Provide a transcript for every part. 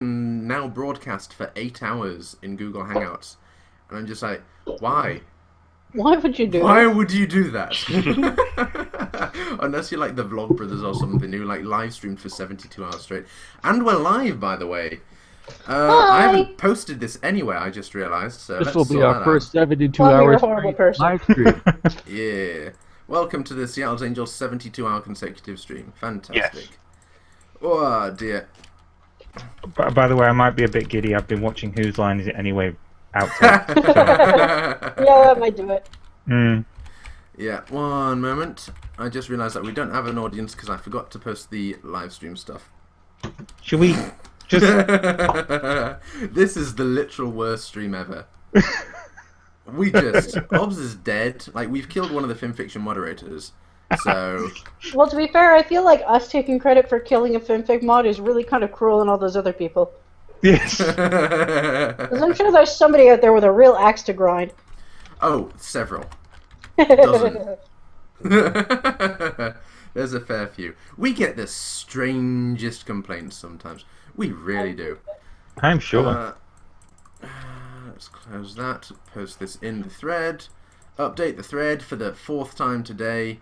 now broadcast for 8 hours in Google Hangouts, and I'm just like, why? Why would you do Why that? would you do that? Unless you're like the Vlog Brothers or something who like live streamed for 72 hours straight. And we're live, by the way. I Hi! haven't posted this anywhere, I just realised, so This let's will be sort our that out. first 72 Well, you're a hours horrible straight person. live stream. Yeah. Welcome to the Seattle Angels 72-hour consecutive stream. Yes. Fantastic. Oh, dear. By the way, I might be a bit giddy. I've been watching Whose Line Is It Anyway outtake. Yeah, that might do it. Yeah, one moment. I just realised that we don't have an audience because I forgot to post the live stream stuff. Should we just... This is the literal worst stream ever. Obs is dead. Like, we've killed one of the FimFiction moderators. So... Well, to be fair, I feel like us taking credit for killing a fanfic mod is really kind of cruel on all those other people. Yes. 'Cause I'm sure there's somebody out there with a real axe to grind. Oh, several. Dozen. There's a fair few. We get the strangest complaints sometimes. We really do. I'm sure. Let's close that. Post this in the thread. Update the thread for the 4th time today.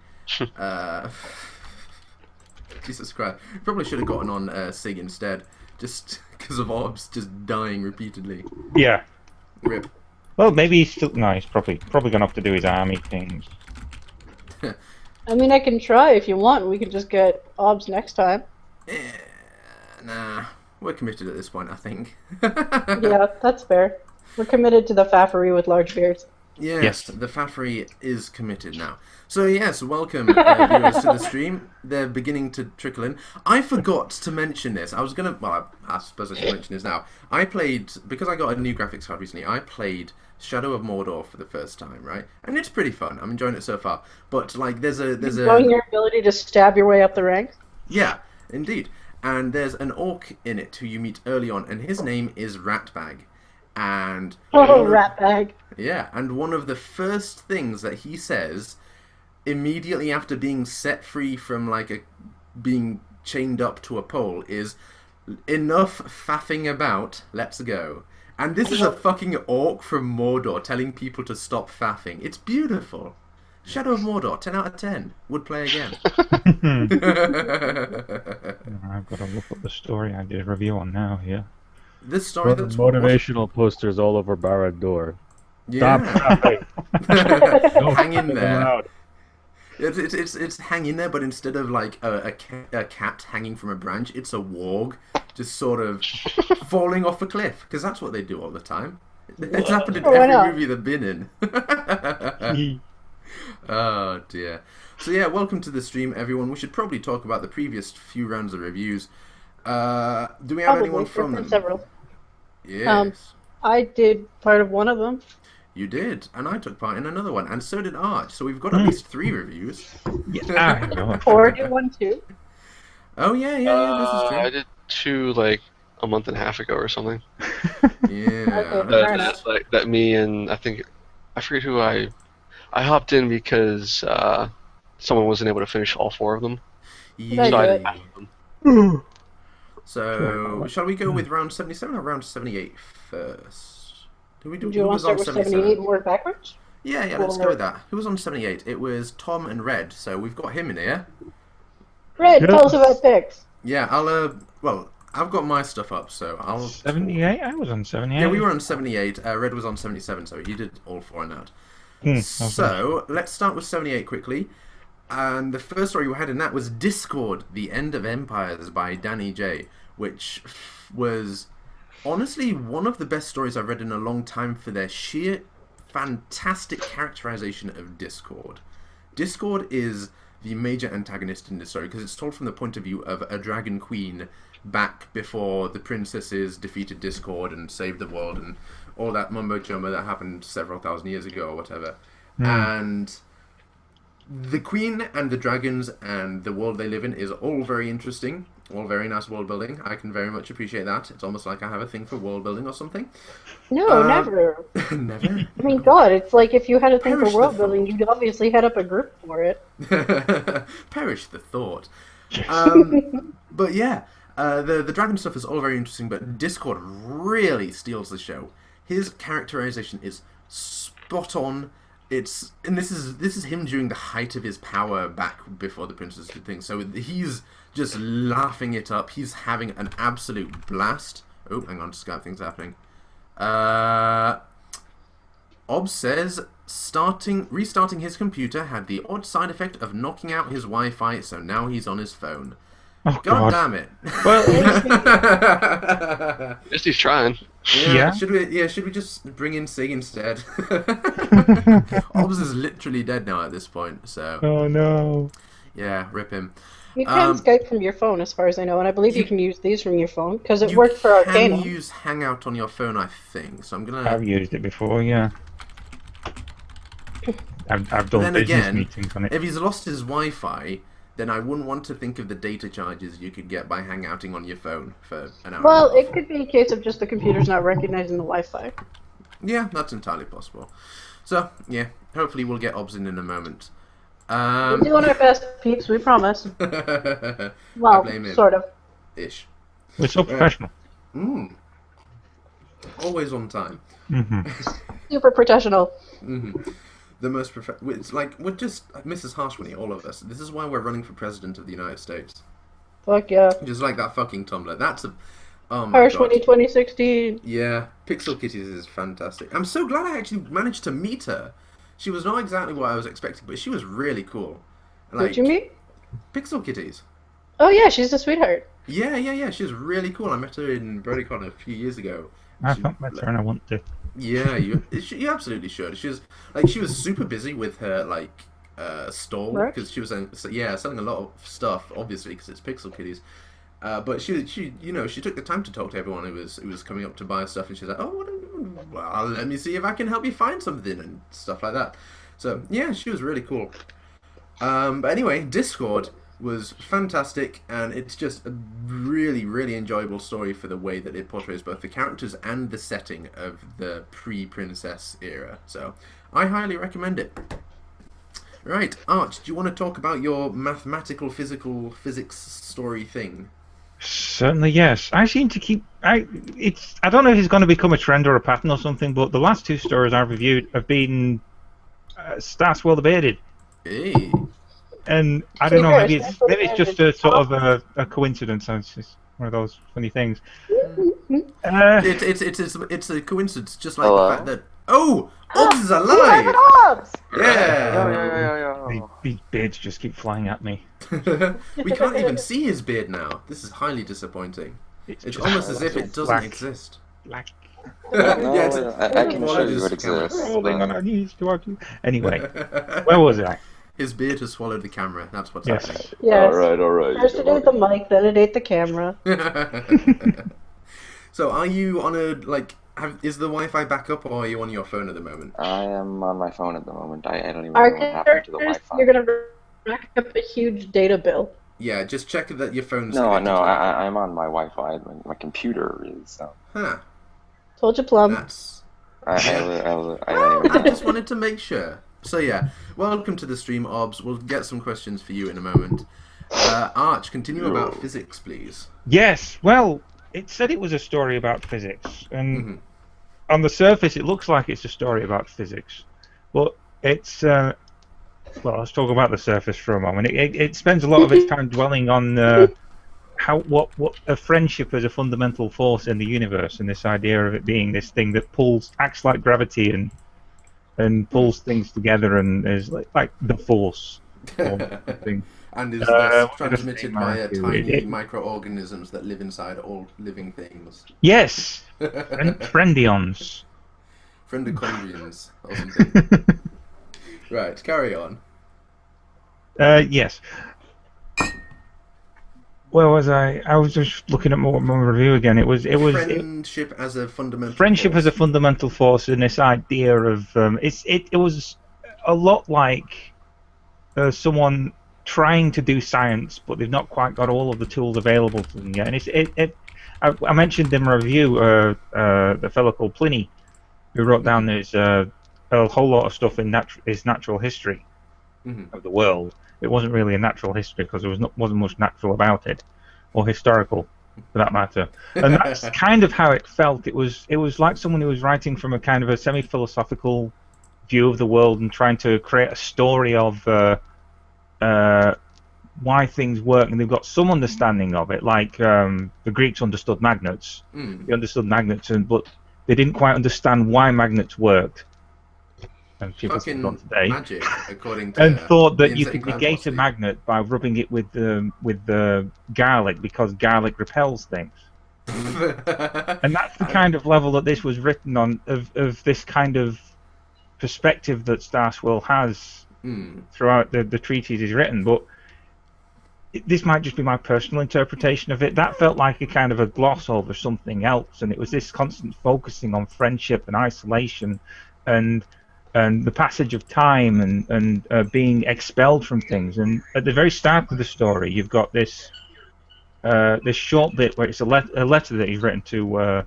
Jesus Christ. Probably should have gotten on Sig instead. Just because of Orbs just dying repeatedly. Yeah. Rip. Well, maybe he's still... No, he's probably going to have to do his army things. I mean, I can try if you want. We can just get obs next time. Nah. We're committed at this point, I think. Yeah, that's fair. We're committed to the faffery with large beards. Yes, the Faffery is committed now. So yes, welcome viewers to the stream. They're beginning to trickle in. I forgot to mention this. I was gonna, well, I suppose I should mention this now. I played, because I got a new graphics card recently, I played Shadow of Mordor for the first time, right? And it's pretty fun. I'm enjoying it so far. But like, there's Showing your ability to stab your way up the ranks. Yeah, indeed. And there's an orc in it who you meet early on, and his name is Ratbag. And Oh, rat bag. yeah, and one of the first things that he says immediately after being set free from like being chained up to a pole is, "Enough faffing about, let's go." And this is a fucking orc from Mordor telling people to stop faffing. It's beautiful. Shadow of Mordor, 10 out of 10. Would play again. I've got to look up the story I did a review on now, yeah. This story that's Motivational posters all over Barad door. yeah. Stop. Hang in there. Loud. It's hang in there, but instead of like a cat hanging from a branch, it's a warg just sort of falling off a cliff, because that's what they do all the time. It's happened in Oh, I know. every movie they've been in. Oh dear. So yeah, welcome to the stream, everyone. We should probably talk about the previous few rounds of reviews. Do we have anyone from them? Several. Yes. I did part of one of them. You did, and I took part in another one, and so did Arch. So we've got at least 3 reviews. Yeah. Or do one too. Oh yeah, this is true. I did 2 like a month and a half ago or something. Yeah. Okay, fair enough. That me and I forget who I hopped in because someone wasn't able to finish all 4 of them. Yeah. So I did half of them. So, shall we go with round 77 or round 78 first? Do you want to start with 78 and work backwards? Yeah, let's go with that. Who was on 78? It was Tom and Red, so we've got him in here. Red, tell us about picks. Yeah, well, I've got my stuff up, so I'll... 78? I was on 78. Yeah, we were on 78, Red was on 77, so he did all 4 in that. Okay. So, let's start with 78 quickly. And the first story we had in that was Discord, The End of Empires by Danny J, which was honestly one of the best stories I've read in a long time for their sheer fantastic characterization of Discord. Discord is the major antagonist in this story because it's told from the point of view of a dragon queen back before the princesses defeated Discord and saved the world and all that mumbo jumbo that happened several thousand years ago or whatever. And the queen and the dragons and the world they live in is all very interesting, all very nice world building. I can very much appreciate that. It's almost like I have a thing for world building or something. No, never. Never. I mean, God, it's like if you had a thing Perish for the world building, you'd obviously head up a group for it. Perish the thought. But yeah, The dragon stuff is all very interesting, but Discord really steals the show. His characterization is spot on. And this is him during the height of his power back before the princess did things. So he's just laughing it up. He's having an absolute blast. Oh, hang on, Skype things happening. Ob says restarting his computer had the odd side effect of knocking out his Wi-Fi, so now he's on his phone. Oh, God God. damn it! Well, At least he's trying. Yeah. Should we just bring in Sig instead? Obs is literally dead now at this point, so oh no. yeah, rip him. You can Skype from your phone, as far as I know, and I believe you can use these from your phone because it worked for You Arcana. can use Hangout on your phone, I think. So I'm gonna. I've used it before, yeah. I've done Then business again, meetings on it. if he's lost his Wi-Fi, then I wouldn't want to think of the data charges you could get by hangouting on your phone for an hour. Well, and a half. it could be a case of just the computer's not recognizing the Wi-Fi. Yeah, that's entirely possible. So yeah, hopefully we'll get Obs in a moment. We're doing our best, peeps. We promise. I Well, blame him. sort of. Ish. We're so professional. Always on time. Super professional. The most It's like we're just Mrs. Harshwinny, all of us. This is why we're running for president of the United States. Fuck yeah. Just like that fucking Tumblr. That's a. Oh my Harsh god. 2016. Yeah, Pixel Kitties is fantastic. I'm so glad I actually managed to meet her. She was not exactly what I was expecting, but she was really cool. Like, Who'd you meet? Pixel Kitties. Oh yeah, she's a sweetheart. Yeah. She was really cool. I met her in BrodyCon a few years ago. I've not met her and I want to. Yeah, you absolutely should. She was super busy with her stall Merch? because she was selling a lot of stuff, obviously because it's Pixel Kitties. But she took the time to talk to everyone who was coming up to buy stuff, and she's like, well, let me see if I can help you find something and stuff like that. So yeah, she was really cool. But anyway, Discord was fantastic, and it's just a really, really enjoyable story for the way that it portrays both the characters and the setting of the pre-princess era. So I highly recommend it. Right, Arch, do you want to talk about your mathematical physics story thing? Certainly, yes. I seem to keep. I don't know if it's going to become a trend or a pattern or something, but the last two stories I've reviewed have been Stats Well Debated. Hey. And I don't know, maybe it's just a sort of a coincidence. It's just one of those funny things. It's a coincidence, just like Hello? the fact that Obs is alive. Hobbs! Yeah. These beards just keep flying at me. We can't even see his beard now. This is highly disappointing. It's just almost as if it doesn't black. exist. Like I can show you what Apologies, camera. exists. rolling on our knees to argue. Anyway, where was I? His beard has swallowed the camera. That's what's Yes. Yes. Alright. First it ate the mic, then it ate the camera. happening. So, are you on is the Wi-Fi back up, or are you on your phone at the moment? I am on my phone at the moment. I don't even know Our what happened to the characters, Wi-Fi. you're gonna rack up a huge data bill. Yeah, just check that your phone's No, connected to it. I'm on my Wi-Fi. My computer is. Huh. Told you, Plum. That's. I don't even I just wanted to make sure. So yeah, welcome to the stream, Obs. We'll get some questions for you in a moment. Arch, continue about physics, please. Yes. Well, it said it was a story about physics, and on the surface, it looks like it's a story about physics, but it's. Well, let's talk about the surface for a moment. It spends a lot of its time dwelling on what a friendship as a fundamental force in the universe, and this idea of it being this thing that acts like gravity and pulls things together and is like the force. Or something. And is thus what did I say, transmitted via Matthew? tiny microorganisms that live inside all living things. Yes, friendions. Friendochondrians or something. Right, carry on. Yes. Where was I? I was just looking at my review again. It was Friendship as a fundamental friendship force. as a fundamental force, and this idea of it was a lot like someone trying to do science, but they've not quite got all of the tools available to them yet. And I mentioned in my review the fellow called Pliny, who wrote down there's a whole lot of stuff in his natural history of the world. It wasn't really a natural history because there wasn't much natural about it, or historical. for that matter. And that's kind of how it felt. It was like someone who was writing from a kind of a semi-philosophical view of the world and trying to create a story of why things work, and they've got some understanding of it. Like the Greeks understood magnets. They understood magnets, but they didn't quite understand why magnets worked. And people still don't today. Magic, according to and thought that you insane could clown negate posse. a magnet by rubbing it with the garlic, because garlic repels things. And that's the kind of level that this was written on, of this kind of perspective that Star Swirl has throughout the treatise he's written. But this might just be my personal interpretation of it. That felt like a kind of a gloss over something else, and it was this constant focusing on friendship and isolation and the passage of time and being expelled from things. And at the very start of the story, you've got this short bit where it's a letter that he's written to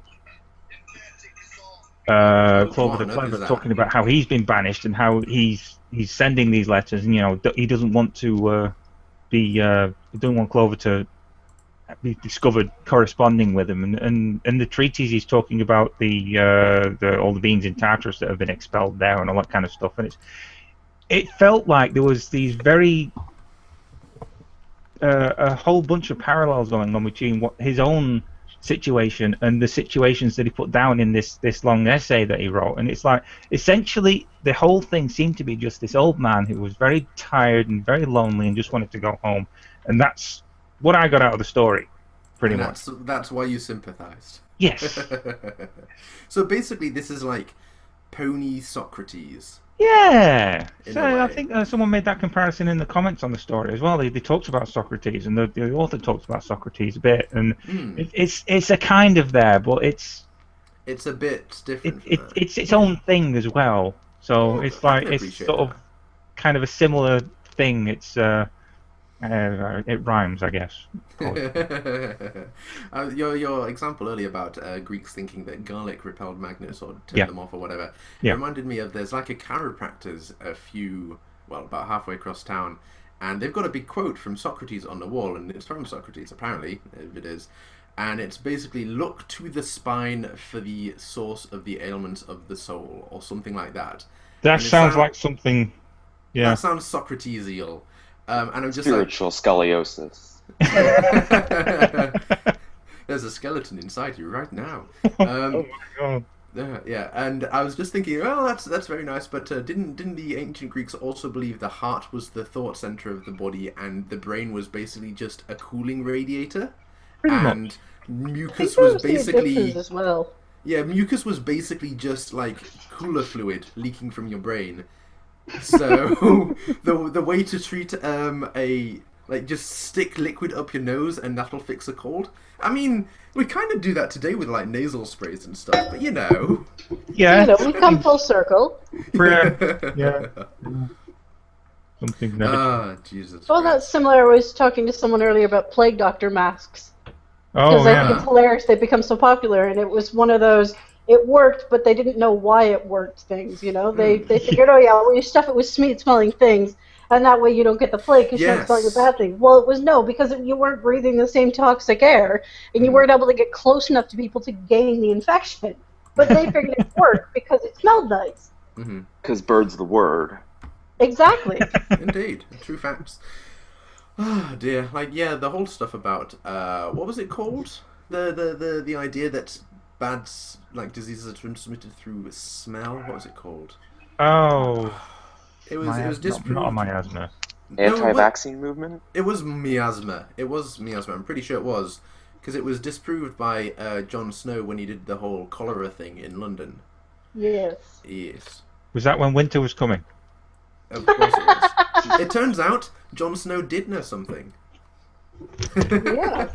Clover the Clever, talking about how he's been banished and how he's sending these letters, and he doesn't want to he doesn't want Clover to be discovered corresponding with him, and the treatise he's talking about all the beings in Tartarus that have been expelled there and all that kind of stuff. And it felt like there was these very a whole bunch of parallels going on between what his own situation and the situations that he put down in this long essay that he wrote. And it's like, essentially the whole thing seemed to be just this old man who was very tired and very lonely and just wanted to go home. And that's what I got out of the story, pretty much. That's why you sympathized. Yes. So basically this is like Pony Socrates. Yeah. In So a way. I think someone made that comparison in the comments on the story as well. They talked about Socrates, and the author talks about Socrates a bit, and it's a kind of there, but it's a bit different. it's its own thing as well. So it's like it's sort of kind of a similar thing. It's it rhymes, I guess. Your example earlier about Greeks thinking that garlic repelled magnets or turned them off or whatever reminded me of, there's like a chiropractor's about halfway across town, and they've got a big quote from Socrates on the wall, and it's from Socrates apparently, if it is, and it's basically, look to the spine for the source of the ailments of the soul, or something like that. That sounds like something. Yeah. That sounds Socratesial. And I'm just spiritual scoliosis. There's a skeleton inside you right now. Oh my god. Yeah, and I was just thinking, well, that's very nice, but didn't the ancient Greeks also believe the heart was the thought center of the body, and the brain was basically just a cooling radiator, and mucus was basically as well. Yeah, mucus was basically just like cooler fluid leaking from your brain. So the way to treat just stick liquid up your nose and that'll fix a cold. I mean, we kind of do that today with like nasal sprays and stuff, but yeah, we come full circle. Yeah. Something. Jesus. Well, that's similar. I was talking to someone earlier about plague doctor masks. Oh, because I think it's hilarious they become so popular, and it was one of those, it worked, but they didn't know why it worked things, They figured, oh yeah, well, you stuff it with smelling things, and that way you don't get the plague because you're not smelling the bad thing. Well, it was because you weren't breathing the same toxic air, and you weren't able to get close enough to people to gain the infection. But they figured it worked because it smelled nice. Because bird's the word. Exactly. Indeed. True facts. Oh dear, the whole stuff about what was it called? The idea that bad diseases are transmitted through smell. What was it called? Oh, it was disproved. Not miasma. Anti-vaccine movement. It was miasma. I'm pretty sure it was, because it was disproved by Jon Snow when he did the whole cholera thing in London. Yes. Was that when winter was coming? Of course it was. It turns out Jon Snow did know something. Yeah,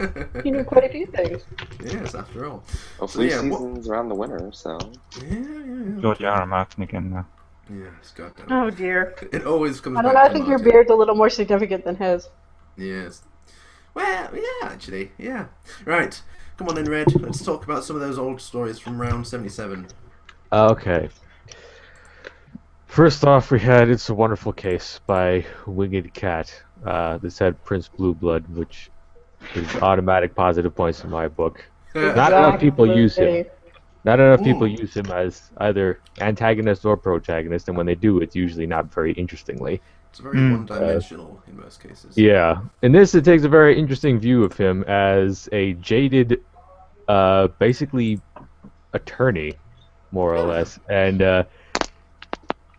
he knew quite a few things. Yes, after all. Hopefully season's around the winter, so... Yeah. George R. R. Martin again now. Yes, goddamn. Oh dear. It always comes I back don't know, I to think your Martin. beard's a little more significant than his. Yes. Well, yeah, actually, yeah. Right, come on then, Red. Let's talk about some of those old stories from round 77. Okay. First off, we had It's a Wonderful Case by Winged Cat. This had Prince Blueblood, which is automatic positive points in my book. Yeah. Not enough people use him. Exactly. Not enough people Ooh. use him as either antagonist or protagonist, and when they do, it's usually not very interestingly. It's very one-dimensional in most cases. Yeah. In this, it takes a very interesting view of him as a jaded, basically, attorney, more or less. And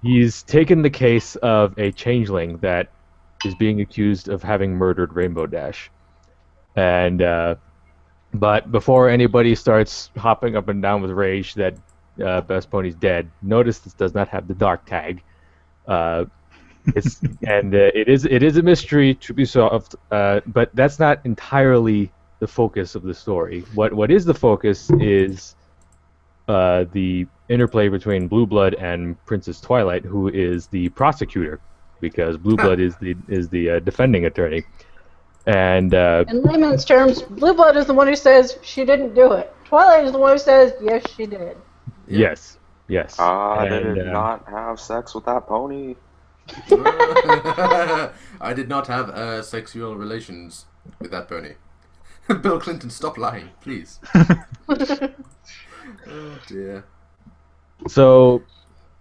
he's taken the case of a changeling that is being accused of having murdered Rainbow Dash. And but before anybody starts hopping up and down with rage that Best Pony's dead, notice this does not have the dark tag. It is a mystery to be solved, but that's not entirely the focus of the story. What is the focus is the interplay between Blue Blood and Princess Twilight, who is the prosecutor, because Blue Blood is the defending attorney. And In layman's terms, Blue Blood is the one who says she didn't do it. Twilight is the one who says yes, she did. yes. I And, did not have sex with that pony. I did not have sexual relations with that pony. Bill Clinton, stop lying, please. Oh dear. So,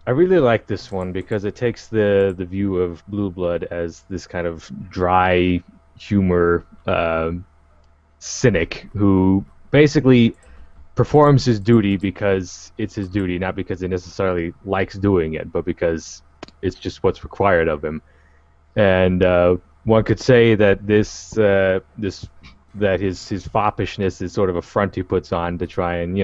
I really like this one because it takes the view of Blue Blood as this kind of dry humor cynic who basically performs his duty because it's his duty, not because he necessarily likes doing it, but because it's just what's required of him. And one could say that that his foppishness is sort of a front he puts on to try and,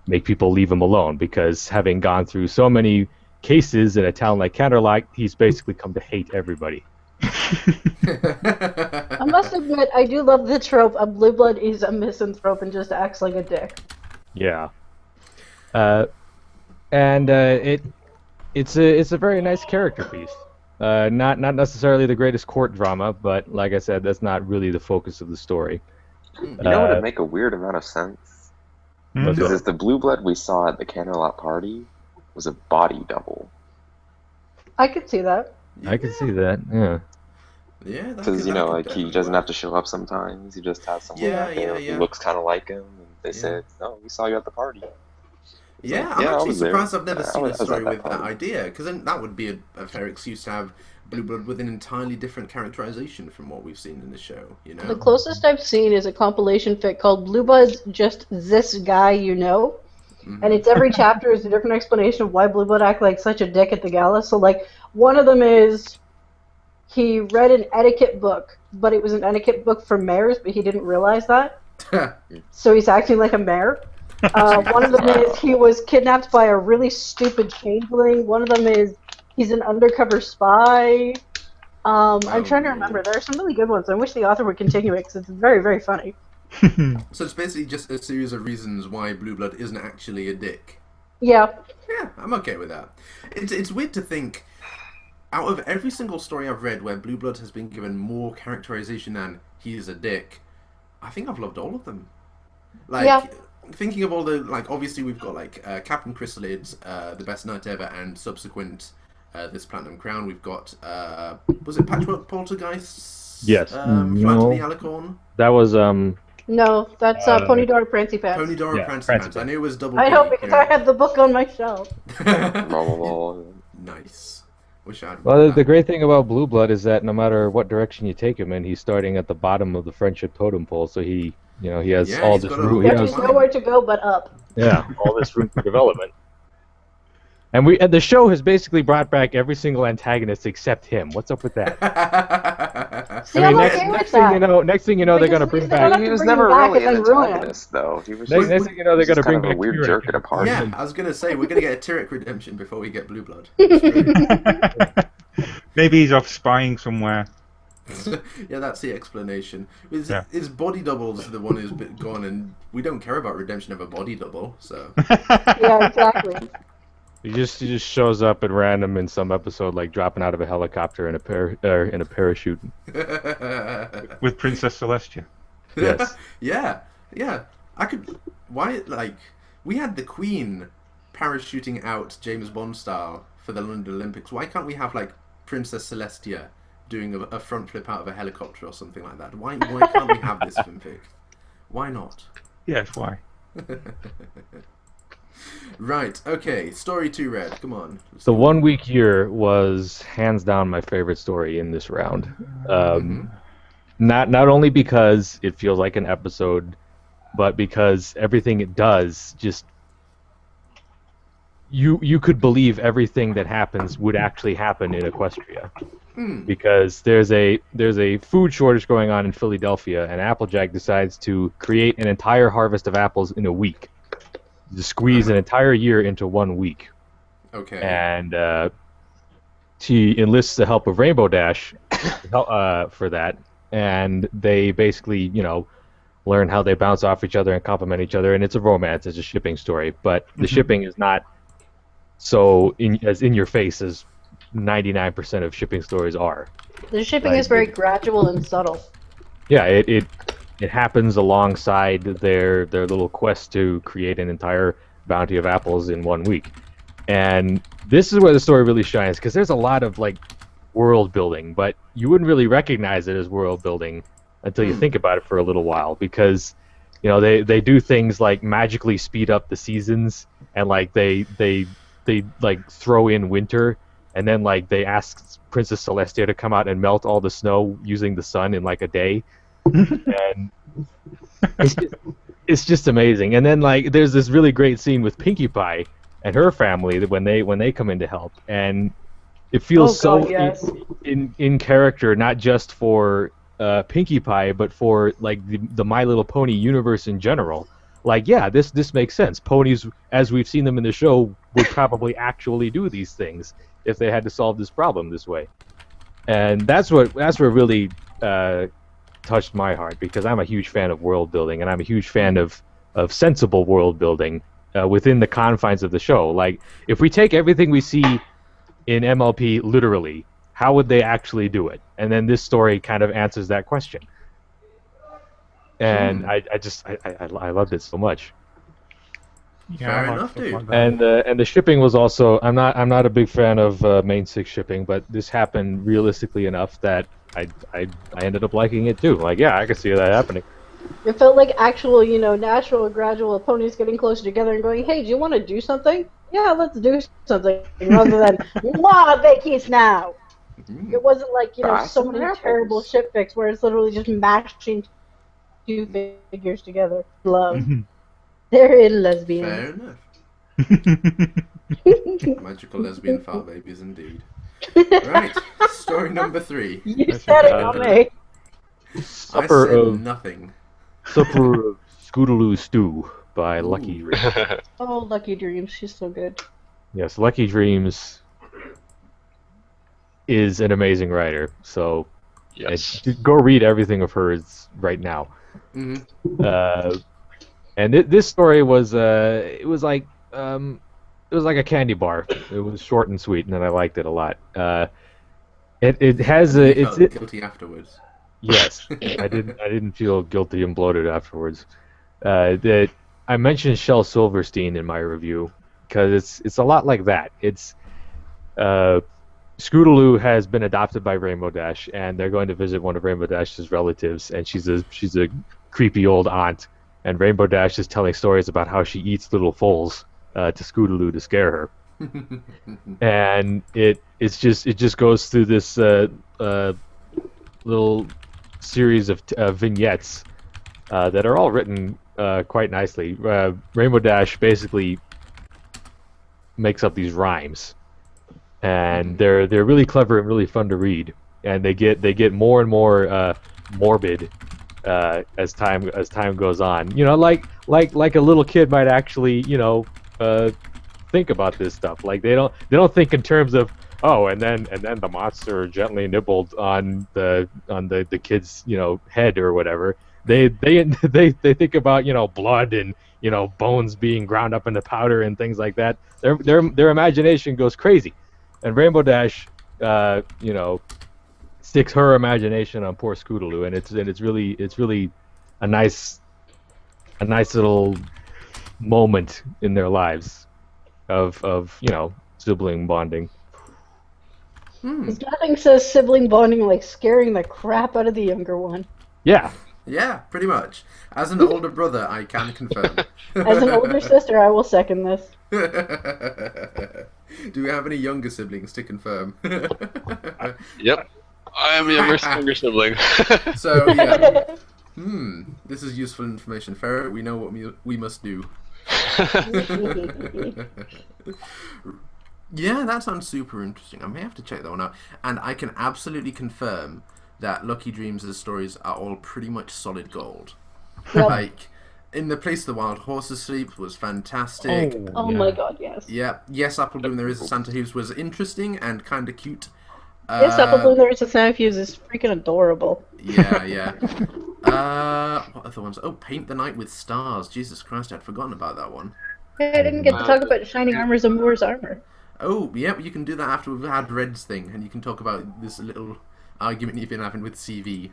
make people leave him alone, because having gone through so many cases in a town like Canterlot, he's basically come to hate everybody. I must admit, I do love the trope of Blue Blood is a misanthrope and just acts like a dick. Yeah. It's a very nice character piece. Not necessarily the greatest court drama, but like I said, that's not really the focus of the story. You know what would make a weird amount of sense? What's Because that? the Blue Blood we saw at the Canterlot party was a body double. I could see that. I can see that. Yeah. Yeah, Because, like, he doesn't have to show up sometimes. He just has someone out there who looks kind of like him. And they said, "Oh, we saw you at the party." Yeah, So, I'm I actually was there. surprised I've never I seen a was at story that with that party. idea, because then that would be a fair excuse to have Blue Blood with an entirely different characterization from what we've seen in the show, The closest I've seen is a compilation fic called Blue Blood's Just This Guy You Know. And it's every chapter is a different explanation of why Blue Blood act like such a dick at the gala. So, like, one of them is he read an etiquette book, but it was an etiquette book for mayors, but he didn't realize that. So he's acting like a mayor. One of them is he was kidnapped by a really stupid changeling. One of them is he's an undercover spy. I'm trying to remember. There are some really good ones. I wish the author would continue it because it's very, very funny. So it's basically just a series of reasons why Blue Blood isn't actually a dick. Yeah. Yeah, I'm okay with that. It's weird to think, out of every single story I've read where Blue Blood has been given more characterization than he's a dick, I think I've loved all of them. Like, thinking of all the, like, obviously we've got, like, Captain Chrysalid, The Best Night Ever, and subsequent This Platinum Crown. We've got, was it Patchwork Poltergeist? Yes. Flight of the Alicorn? That was No, that's Ponydora Prancy Pants. Ponydora Prancy Pants. I knew it was double I P, know because I had the book on my shelf. Nice. Wish I had. Well, the great thing about Blue Blood is that no matter what direction you take him in, he's starting at the bottom of the friendship totem pole. So he has all he's this got a room. lot He of has, There's nowhere to go but up. all this room for development. And the show has basically brought back every single antagonist except him. What's up with that? See, I'm okay with that. Next thing you know, they're gonna bring back. He was never really an antagonist, though. He was Next thing you know, they're gonna bring kind of back a weird Kieran. jerk at a party. Yeah, I was gonna say we're gonna get a Tyrek redemption before we get Blue Blood. Maybe he's off spying somewhere. Yeah, that's the explanation. His body double's the one who's been gone, and we don't care about redemption of a body double. So Yeah, exactly. He just shows up at random in some episode, like dropping out of a helicopter in a parachute. With Princess Celestia. Yes. yeah. I could. Why, like, we had the Queen parachuting out James Bond style for the London Olympics. Why can't we have, like, Princess Celestia doing a front flip out of a helicopter or something like that. Why can't we have this fanfic? Why not? Yes, why? Right, okay, story 2, Red, come on. The 1 week year was hands down my favorite story in this round. Not only because it feels like an episode, but because everything it does just you could believe everything that happens would actually happen in Equestria. Because there's a food shortage going on in Philadelphia, and Applejack decides to create an entire harvest of apples in a week. To squeeze an entire year into 1 week. Okay. And she enlists the help of Rainbow Dash for that, and they basically, learn how they bounce off each other and complement each other, and it's a romance, it's a shipping story, but the shipping is not so in your face as 99% of shipping stories are. The shipping is very gradual and subtle. Yeah, it happens alongside their little quest to create an entire bounty of apples in 1 week. And this is where the story really shines, because there's a lot of world building, but you wouldn't really recognize it as world building until you think about it for a little while, because they do things like magically speed up the seasons, and they throw in winter, and then they ask Princess Celestia to come out and melt all the snow using the sun in a day. And it's just amazing. And then there's this really great scene with Pinkie Pie and her family when they come in to help, and it feels in character, not just for Pinkie Pie, but for the My Little Pony universe in general. This makes sense. Ponies, as we've seen them in the show, would probably actually do these things if they had to solve this problem this way. And that's what really touched my heart, because I'm a huge fan of world building, and I'm a huge fan of sensible world building within the confines of the show. If we take everything we see in MLP literally, how would they actually do it? And then this story kind of answers that question. And I loved it so much. Fair enough, dude. And the shipping was also, I'm not a big fan of main six shipping, but this happened realistically enough that I ended up liking it too. I could see that happening. It felt like actual, natural, gradual ponies getting closer together and going, hey, do you want to do something? Yeah, let's do something. Rather than, they kiss now. It wasn't like, so many terrible ship fics where it's literally just mashing two figures together. Love. They're in lesbian. Fair enough. Magical lesbian fart babies indeed. Right, story number 3. You said it, not me. Supper I said of nothing. Supper of Scootaloo Stew by Lucky Dreams. Oh, Lucky Dreams, she's so good. Yes, Lucky Dreams is an amazing writer. So go read everything of hers right now. And this story was it was like a candy bar. It was short and sweet, and I liked it a lot. It has guilty afterwards. Yes, I didn't feel guilty and bloated afterwards. I mentioned Shel Silverstein in my review because it's a lot like that. It's Scootaloo has been adopted by Rainbow Dash, and they're going to visit one of Rainbow Dash's relatives, and she's a creepy old aunt, and Rainbow Dash is telling stories about how she eats little foals to Scootaloo to scare her. And it just goes through this little series of vignettes that are all written quite nicely. Rainbow Dash basically makes up these rhymes, and they're really clever and really fun to read. And they get more and more morbid as time goes on. Like a little kid might actually think about this stuff. They don't think in terms of, oh, and then the monster gently nibbled on the kid's head or whatever. They think about blood and bones being ground up into powder and things like that. Their imagination goes crazy, and Rainbow Dash sticks her imagination on poor Scootaloo, and it's really a nice little moment in their lives of sibling bonding. Because nothing says sibling bonding like scaring the crap out of the younger one. Yeah. Yeah, pretty much. As an older brother, I can confirm. As an older sister, I will second this. Do we have any younger siblings to confirm? Yep. I am the younger sibling. So, yeah. This is useful information. Ferret, we know what we must do. Yeah, that sounds super interesting. I may have to check that one out. And I can absolutely confirm that Lucky Dreams' stories are all pretty much solid gold. Yep. Like, In the Place the Wild Horses Sleep was fantastic. Oh my god, yes. Yeah. Yes, Apple Bloom There Is a Santa Hughes was interesting and kind of cute. Yes, Apple Bloom There Is a Santa Hughes is freaking adorable. Yeah. What other ones? Oh, Paint the Night with Stars. Jesus Christ, I'd forgotten about that one. Hey, I didn't get to talk about Shining Armor's and Moore's Armor. Oh, yeah, you can do that after we've had Red's thing, and you can talk about this little argument you've been having with CV.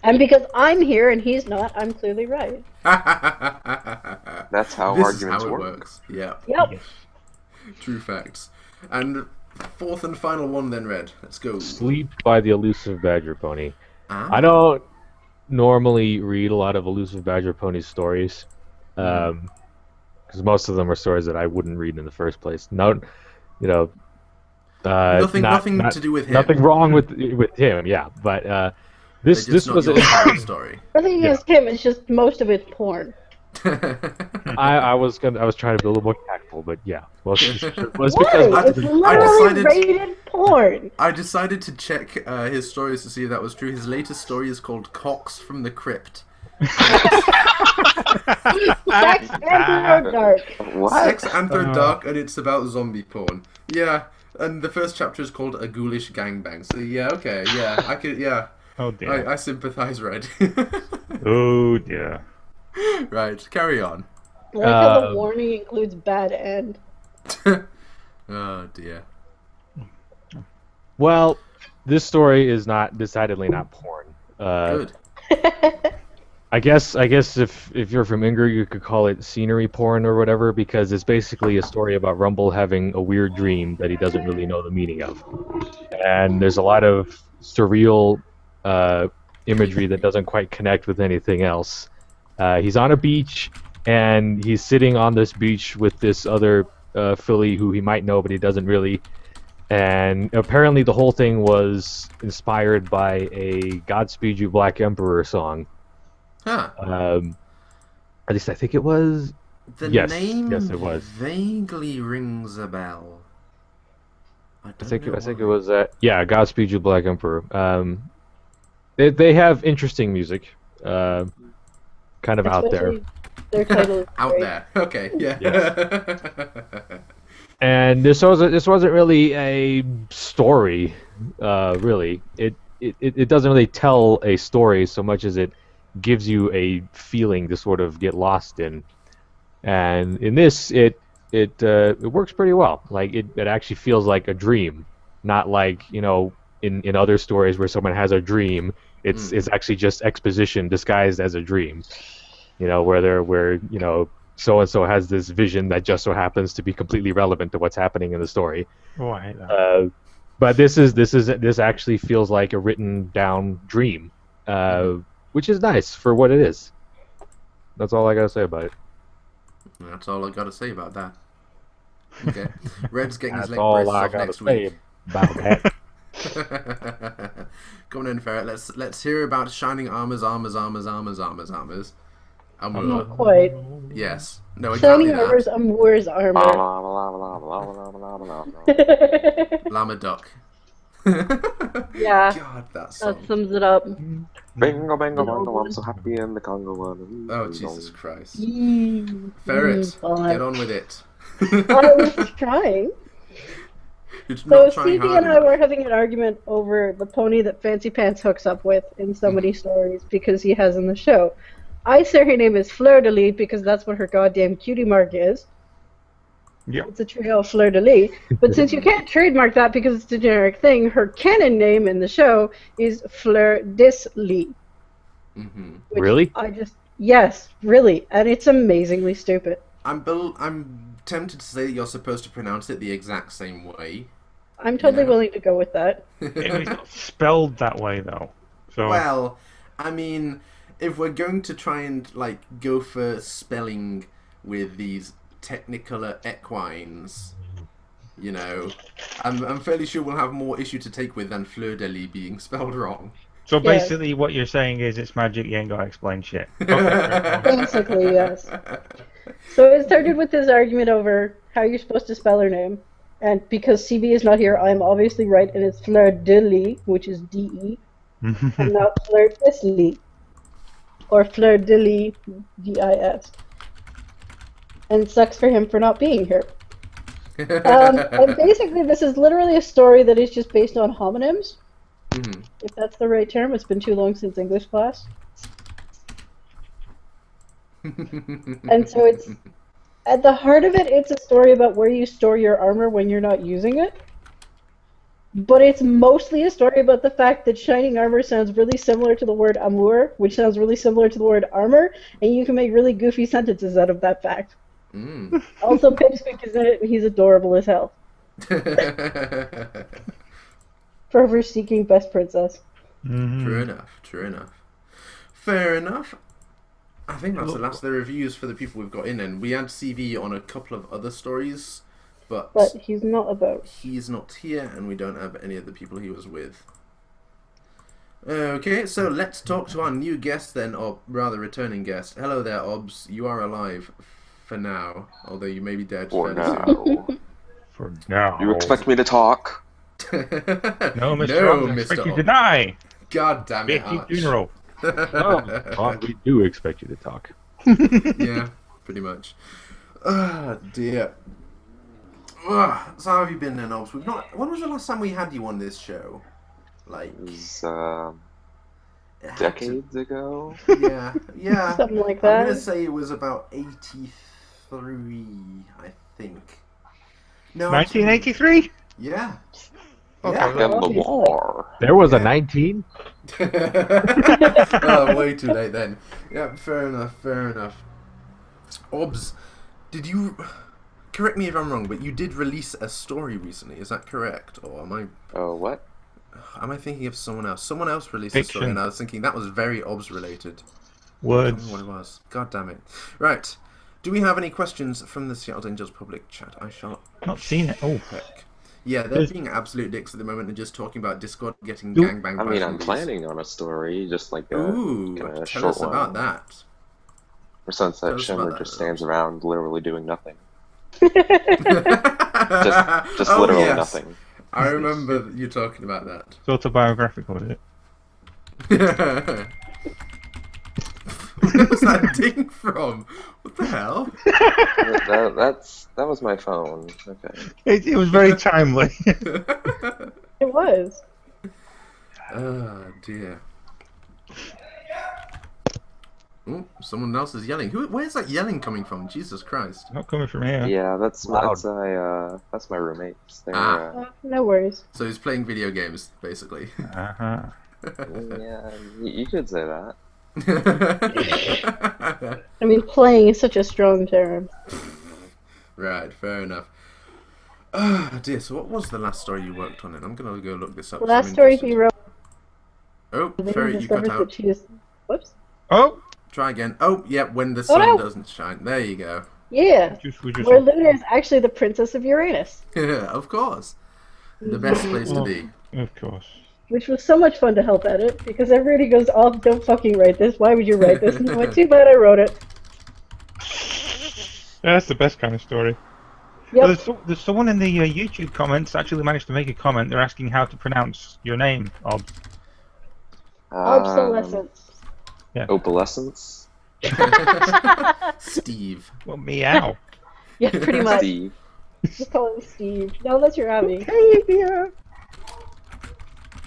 And because I'm here and he's not, I'm clearly right. That's how This arguments is how it work. works. Yeah, Yep. true facts. And fourth and final one then, Red. Let's go. Sleep by the Elusive Badger Pony. Ah. I don't normally read a lot of Elusive Badger Pony stories, because most of them are stories that I wouldn't read in the first place. Nothing to do with him. Nothing wrong with him, yeah. But this not was your kind of story. Nothing against him, it's just most of it's porn. I was trying to be a little more tactful, but yeah. Well, it's because Why? It's literally rated porn. I decided to check his stories to see if that was true. His latest story is called Cox from the Crypt. Sex and dark. What? Sex Anthro Dark, and it's about zombie porn. Yeah, and the first chapter is called A Ghoulish Gangbang. So yeah, okay, yeah, I could, yeah. Oh dear. I sympathize, Red. Oh dear. Right, carry on. I like how the warning includes bad end. Oh dear. Well, this story is decidedly not porn. Good. I guess if you're from Inger, you could call it scenery porn or whatever, because it's basically a story about Rumble having a weird dream that he doesn't really know the meaning of, and there's a lot of surreal imagery that doesn't quite connect with anything else. He's on a beach, and he's sitting on this beach with this other filly who he might know, but he doesn't really. And apparently the whole thing was inspired by a Godspeed You Black Emperor song. Huh. At least I think it was. The yes, name it was. vaguely rings a bell. I think it was Godspeed You Black Emperor. They have interesting music, kind of out there. Their title is out great. there. Okay, yeah. Yes. And this wasn't really a story, really. It doesn't really tell a story so much as it gives you a feeling to sort of get lost in. And in this, it works pretty well. Like it actually feels like a dream, not like in other stories where someone has a dream. It's actually just exposition disguised as a dream. Where so and so has this vision that just so happens to be completely relevant to what's happening in the story. Oh, I hate that. But this actually feels like a written down dream, which is nice for what it is. That's all I gotta say about it. That's all I gotta say about that. Okay, Red's getting his That's leg all braces I off gotta next say week. about that. Come on in, Ferret. Let's hear about Shining Armors. Not quite. Yes. No, exactly Shining Armor's that. Moore's Armor. Llama Duck. Yeah. God, that song. That sums it up. Bingo, bango, bongo, I'm so happy in the Congo one. Oh, Jesus Christ. Mm, Ferret, fun. get on with it. I was trying. You're So not trying Stevie hard and I enough. were having an argument over the pony that Fancy Pants hooks up with in so many stories because he has in the show. I say her name is Fleur de Lis because that's what her goddamn cutie mark is. Yep. It's a trio of Fleur de Lis. But since you can't trademark that because it's a generic thing, her canon name in the show is Fleur des Lis. Mm-hmm. Really? Yes, really. And it's amazingly stupid. I'm tempted to say that you're supposed to pronounce it the exact same way. I'm totally You know? willing to go with that. It's not spelled that way though. So Well, I mean, if we're going to try and like go for spelling with these technicolor equines, you know, I'm fairly sure we'll have more issue to take with than fleur de lis being spelled wrong. so Yeah. basically, what you're saying is it's magic. You ain't got to explain shit. Okay. Basically, yes. So it started with this argument over how you're supposed to spell her name. And because CB is not here, I'm obviously right, and it's Fleur de Lis, which is D-E, and not Fleur de Lis, or Fleur de Lis, D-I-S. And it sucks for him for not being here. And basically, this is literally a story that is just based on homonyms, if that's the right term. It's been too long since English class. And so it's, at the heart of it, it's a story about where you store your armor when you're not using it. But it's mostly a story about the fact that shining armor sounds really similar to the word amour, which sounds really similar to the word armor, and you can make really goofy sentences out of that fact. Also, Pipsqueak is in it, and he's adorable as hell. Forever seeking best princess. True enough, true enough. Fair enough. I think that's the last of the reviews for the people we've got in, and we had CV on a couple of other stories, but he's not about. He's not here, and we don't have any of the people he was with. Okay, so let's talk to our new guest then, or rather returning guest. Hello there, Obs. You are alive for now, although you may be dead For fairly soon. now. For now. You expect me to talk? No, Mr. No, Hobbs, I expect Mr. you to die. God damn it, Vicky Arch. funeral. Oh, we do expect you to talk. Yeah, pretty much. Ah, dear. Ugh, so how have you been then, Obs? We've not. When was the last time we had you on this show? Like It was it had to- decades ago. Yeah, yeah. Something like I'm that. gonna say it was about 83, I think. No, 1983? Yeah. Okay, Yeah. Back in the war. There was a Yeah. 19? Oh, way too late then. Yeah, fair enough, fair enough. Obs, did you... Correct me if I'm wrong, but you did release a story recently, is that correct? Or Oh, what? am I thinking of someone else? Someone else released a story Fiction. and I was thinking that was very Obs related. I Words. don't know what it was. God damn it. Right. Do we have any questions from the Seattle Angels public chat? I shall Not seen it. Oh. check. Yeah, they're There's- being absolute dicks at the moment and just talking about Discord getting Do- gangbanged I by mean, I'm zombies. planning on a story, just like a, Ooh, kinda tell short us about one. that. Or Sunset Tell us about Shimmer that, just stands Rose. around literally doing nothing. Just Just literally nothing. I remember you talking about that. It's autobiographical, is it? Where was that ding from? What the hell? That was my phone. Okay. It was very timely. It was. Oh dear. Oh, someone else is yelling. Where's that yelling coming from? Jesus Christ. Not coming from here. Yeah, that's Loud. that's my roommates. They're No worries. So he's playing video games, basically. Uh-huh. yeah, you could say that. I mean, playing is such a strong term. Right, fair enough. Oh dear, so what was the last story you worked on then? I'm gonna go look this up. The 'cause I'm last story interested. he wrote, Oh, Lena Ferret, you cut discovers out. that she is. Whoops. Oh! Try again. Oh, yeah, when the sun no. doesn't shine. There you go. Yeah. We just Where Luna is actually the princess of Uranus, Of course. The best place to be. Of course. which was so much fun to help edit because everybody goes, "Oh, don't fucking write this. Why would you write this?" And I went, "Too bad I wrote it." Yeah, that's the best kind of story. Yep. Well, there's someone in the YouTube comments actually managed to make a comment. They're asking how to pronounce your name, Ob. Obsolescence. Opalescence. Steve. Well, meow. Yeah, pretty much. Steve. Just call him Steve. No, that's your Abby. Hey, yeah.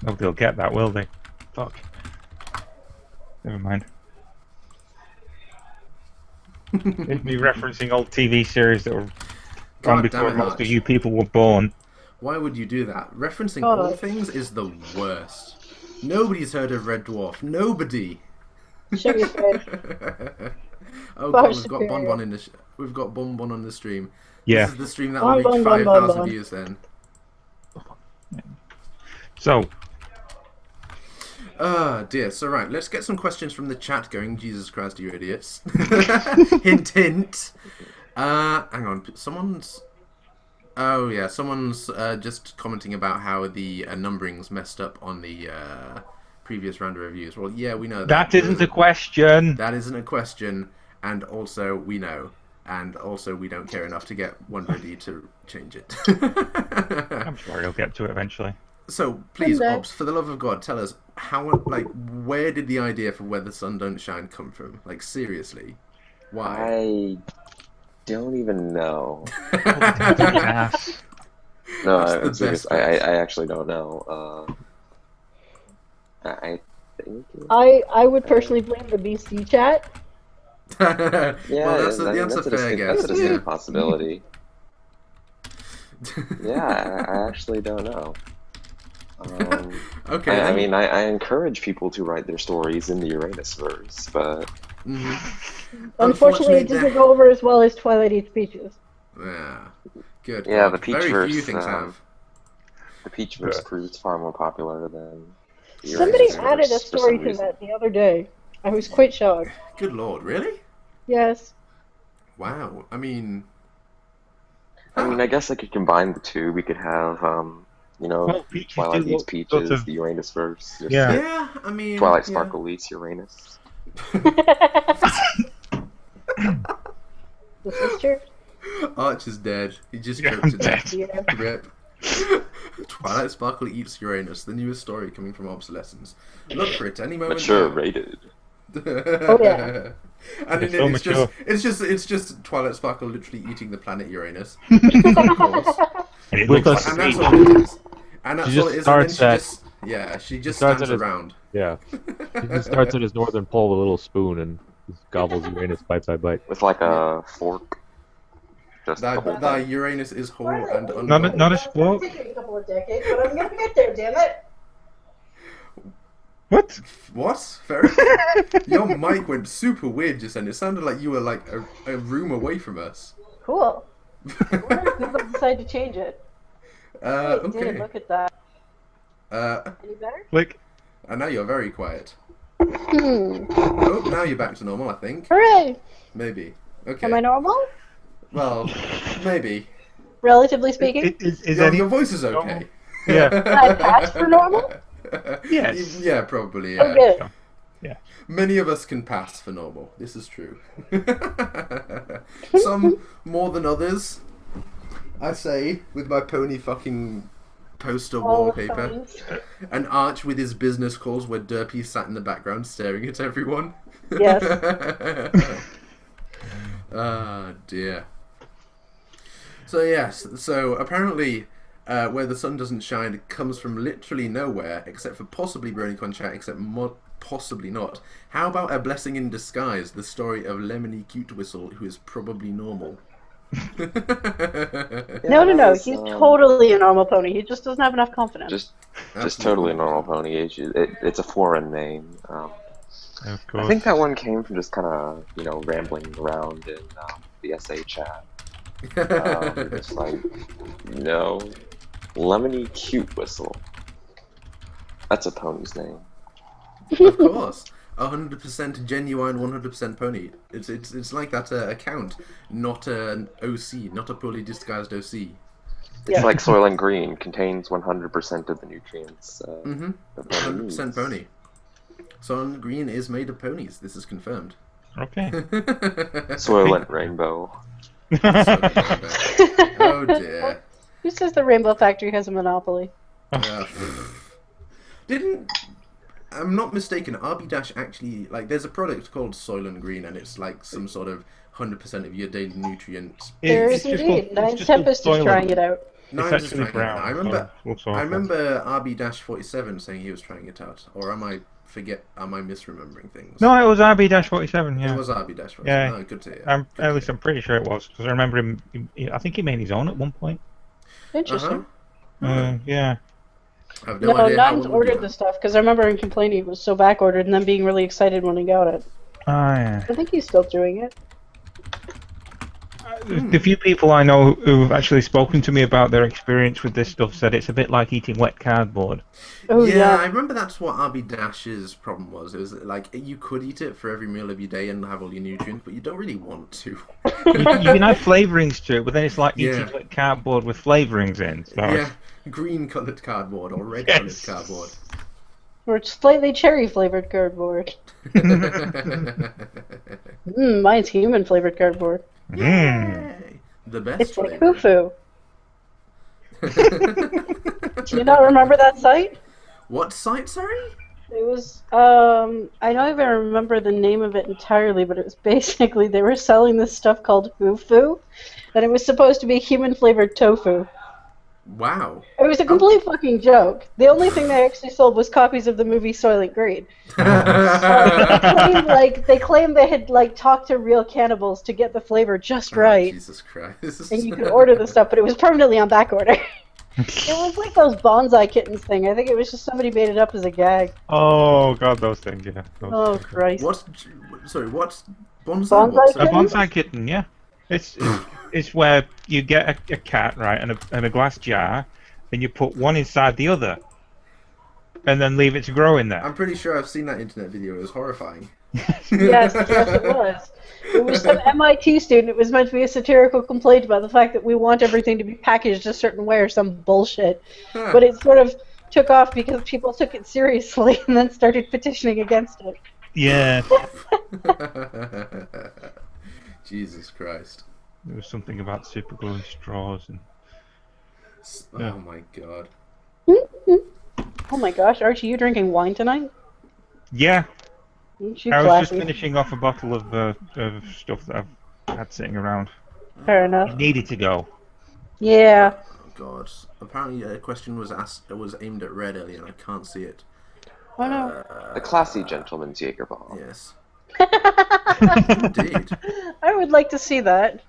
Nobody will get that, will they? Fuck. Never mind. It's me referencing old TV series that were God on damn before it, most Arch. of you people were born. Why would you do that? Referencing Oh. old things is the worst. Nobody's heard of Red Dwarf. Nobody. Show your face. Oh Far god, we've got superior. Bonbon in the we've got Bonbon on the stream. Yeah. This is the stream that will reach Bonbon, 5,000 Bonbon. views then. So, dear. So, right, let's get some questions from the chat going. Jesus Christ, you idiots. Hint, hint. Hang on. Someone's... Oh, yeah. Someone's just commenting about how the numbering's messed up on the previous round of reviews. Well, yeah, we know that. that isn't a question. That isn't a question. And also, we know. And also, we don't care enough to get one ready to change it. I'm sure he'll get to it eventually. So, please, Someday. Obs, for the love of God, tell us where did the idea for Where the Sun Don't Shine come from? Like, seriously, why? I don't even know. Ass. No, That's the I'm serious. best I actually don't know. I think. I would personally blame the BC chat. Yeah, Well, that's the I mean, answer, that's a fair distinct, guess. that's a Yeah. distinct possibility. Yeah, I actually don't know. Okay. I then. mean, I encourage people to write their stories in the Uranus verse, but Mhm. Unfortunately, it there- doesn't go over as well as Twilight Eats Peaches. Yeah. Good. Yeah, God. the Peach Very few verse, things have. the Peach verse proved far more popular than the Somebody Uranus added a verse for story some to reason. that the other day. I was quite shocked. Good Lord, really? Yes. Wow. I mean, I mean, I guess I could combine the two. We could have, Well, Peaches Twilight do Eats look Peaches, sort of- the Uranus verse. Just Yeah. yeah. I mean, Twilight yeah. Sparkle eats Uranus. This is true. Arch is dead. He just Yeah, choked I'm to death. Yeah. Rip. Twilight Sparkle eats Uranus, the newest story coming from Obsolescence. Look for it any moment. Mature now. rated. Oh, yeah. And It's in so it, mature. it's just Twilight Sparkle literally eating the planet Uranus. Of course. And it With looks us- And like that's a all it is. And that's She all just it is. starts And then at- she just starts stands at his- around. Yeah. He just starts at his northern pole with a little spoon and just gobbles Uranus bite by bite. With like a fork. Just the whole That thing. Uranus is whole and Not a squawk. It's taking a couple of decades, but I'm gonna get there, damn it. What? What? Ferret? Your mic went super weird just then. It sounded like you were like a room away from us. Cool. Where did Google decide to change it? Hey, it did. Okay. Look at that. Uh, Any better? Click. and now you're very quiet. Hmm. Oh, now you're back to normal, I think. Hooray! Maybe. Okay. Am I normal? Well, maybe. Relatively speaking? Is Your, any... your voice is okay. Yeah. Can I pass for normal? Yes. Yeah, probably. Oh, Yeah. good. Yeah. Many of us can pass for normal. This is true. Some more than others. I say, with my pony fucking poster All the wallpaper. phones. An Arch with his business calls where Derpy sat in the background staring at everyone. Yes. Ah, dear. So yes, so apparently Where the Sun Doesn't Shine comes from literally nowhere, except for possibly BronyCon chat, except possibly not. How about A Blessing in Disguise, the story of Lemony Cute Whistle, who is probably normal? No. Yes, He's totally a normal pony. He just doesn't have enough confidence. Just Absolutely. totally a normal pony. It's a foreign name. Of I course. think that one came from just kind of, rambling around in the SA chat. It's like, Lemony Cute Whistle. That's a pony's name. Of course. 100% genuine, 100% pony. It's like that account, not an OC, not a poorly disguised OC. It's Yeah. like Soylent Green, contains 100% of the nutrients. Mm-hmm. the pony 100% needs. pony. Soylent Green is made of ponies. This is confirmed. Okay. Soylent Rainbow. Oh dear. Who says the Rainbow Factory has a monopoly? Didn't I'm not mistaken, RB Dash actually there's a product called Soylent Green and it's like some sort of 100% of your daily nutrients. There It's is just indeed. called- Nine it's just called Tempest is Soylent. trying it out. No, It's I'm just actually trying it out. brown. I remember so it looks awful. I remember RB Dash 47 saying he was trying it out. Or am I misremembering things? No, it was RB-47, yeah. It was RB Dash 47. Yeah. Oh, good to hear. At Good to least I'm pretty sure it was, because I remember him, I think he made his own at one point. Interesting. Yeah. I have No, no, idea how Nuns one would ordered do the stuff because I remember him complaining it was so back ordered and then being really excited when he got it. Ah, yeah. I think he's still doing it. The few people I know who've actually spoken to me about their experience with this stuff said it's a bit like eating wet cardboard. Oh, Yeah, yeah. I remember that's what RB Dash's problem was. It was like you could eat it for every meal of your day and have all your nutrients, but you don't really want to. You can add flavourings to it, but then it's like Yeah. eating wet cardboard with flavourings in. So Yeah, green-colored cardboard or red-colored Yes. cardboard. Or slightly cherry flavored cardboard. Mine's human flavored cardboard. Yay! The best It's like flavor. Hufu. Do you not remember that site? What site, sorry? It was, I don't even remember the name of it entirely, but it was basically they were selling this stuff called Hufu, and it was supposed to be human flavored tofu. Wow. It was a complete fucking joke. The only thing they actually sold was copies of the movie Soylent Green. They claimed they had talked to real cannibals to get the flavor just right, Jesus Christ. and you could order the stuff, but it was permanently on back order. It was like those bonsai kittens thing. I think it was just somebody made it up as a gag. Oh god, those things, yeah. Oh Christ! What's bonsai? Bonsai What's A bonsai kitten, yeah. It's where you get a cat, right, and a glass jar, and you put one inside the other, and then leave it to grow in there. I'm pretty sure I've seen that internet video. It was horrifying. Yes, it was. It was some MIT student. It was meant to be a satirical complaint about the fact that we want everything to be packaged a certain way or some bullshit. But it sort of took off because people took it seriously and then started petitioning against it. Yeah. Jesus Christ. There was something about super glue and straws and Oh my god. Oh my gosh, Archie, you drinking wine tonight? yeah. Aren't you I was just classy? finishing off a bottle of stuff that I've had sitting around. Fair enough. It needed to go. Yeah. Oh god. Apparently a question was aimed at Red earlier and I can't see it. Oh no. The classy gentleman's Jaeger bomb. Yes. Indeed. I would like to see that.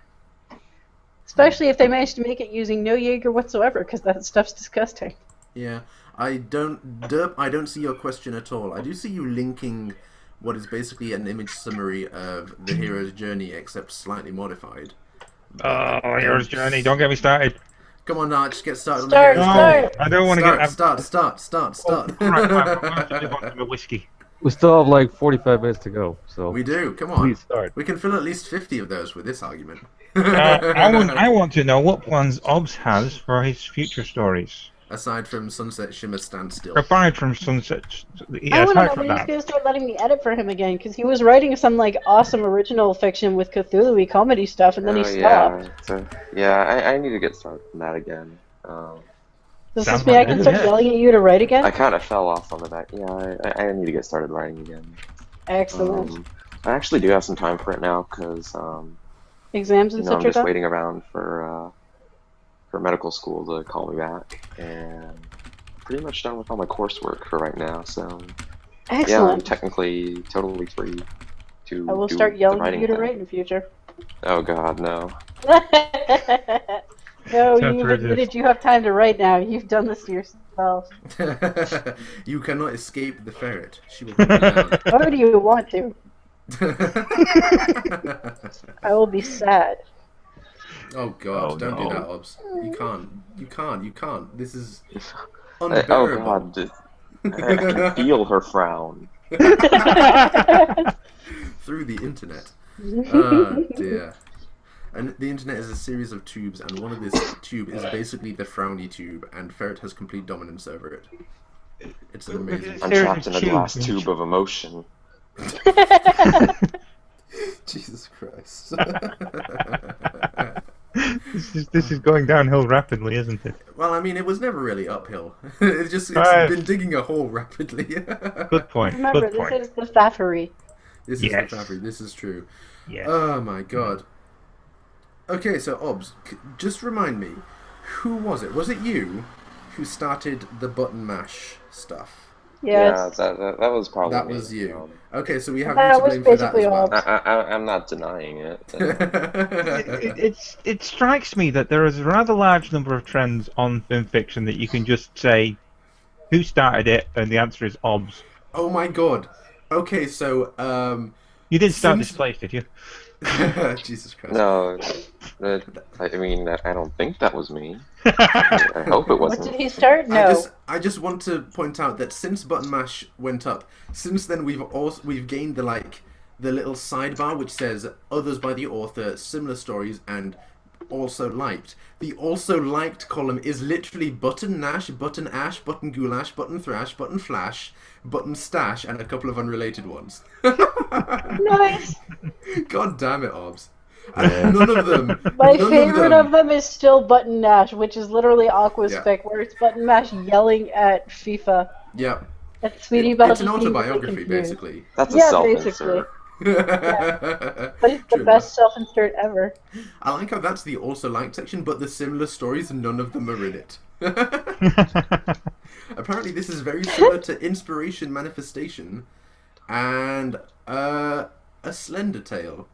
Especially if they managed to make it using no Jaeger whatsoever, because that stuff's disgusting. Yeah. I don't see your question at all. I do see you linking what is basically an image summary of the hero's journey, except slightly modified. Oh, hero's journey! Don't get me started. Come on, now, just get started on the Start, hero's start. journey. I don't want to get. Start. Right, I'm going to want some whiskey. We still have like 45 minutes to go, so We do. Come on. please start. We can fill at least 50 of those with this argument. I want to know what plans Obbs has for his future stories. Aside from Sunset Shimmer Standstill. Aside from Sunset, I yeah, want to aside know from when he's that. going to start letting me edit for him again, because he was writing some awesome original fiction with Cthulhu-y comedy stuff, and then he stopped. I need to get started on that again. Does Sounds this mean I like can it, start yeah. yelling at you to write again? I kind of fell off some of that. Yeah, I need to get started writing again. Excellent. I actually do have some time for it now because Exams and I'm such are just done? waiting around for medical school to call me back, and pretty much done with all my coursework for right now. So yeah, I'm Excellent. technically totally free to. I will do start the yelling at writing you to thing. write in the future. Oh God, no. No, Sounds you've very admitted you have time to write now. You've done this to yourself. You cannot escape the ferret. She will put you down. Or do you want to? I will be sad. Oh God! Oh, don't no. do that, Obs. You can't. You can't. You can't. This is Oh unbearable. God, I can feel her frown. Through the internet. Oh dear. And the internet is a series of tubes, and one of this tube is basically the frowny tube, and Ferret has complete dominance over it. It's an amazing. I'm Series trapped of in a glass tubes. tube of emotion. Jesus Christ. This is going downhill rapidly, isn't it? Well, I mean, it was never really uphill. It's Right. been digging a hole rapidly. Good point. Remember, Good this point. is the faffery. This Yes. is the fabric. This is true. Yes. Oh my God. Okay, so Obs, just remind me, who was it? Was it you who started the button mash stuff? Yes. Yeah, that was probably That me. was you. Okay, so we have That you to was blame for that basically as well. I'm not denying it. It strikes me that there is a rather large number of trends on film fiction that you can just say, who started it, and the answer is Obbs. Oh my God. Okay, so You didn't start Since- this place, did you? Jesus Christ. No, I mean, I don't think that was me. I hope it What wasn't. did he start? No. I just want to point out that since Button Mash went up, since then we've gained the little sidebar which says others by the author, similar stories, and also liked. The also liked column is literally Button Nash, Button Ash, Button Goulash, Button Thrash, Button Flash, Button Stash, and a couple of unrelated ones. Nice. God damn it, Obs. Yeah. None of them. My none favorite of of them is still Button Nash, which is literally Aqua's Yeah. fic, where it's Button Mash yelling at FIFA. Yeah. And Sweetie Belle It's an just being really autobiography, confused. basically. That's a Yeah, self-insert. But it's the True best self-insert ever. I like how that's the also liked section, but the similar stories, none of them are in it. Apparently, this is very similar to Inspiration Manifestation and a Slender Tale,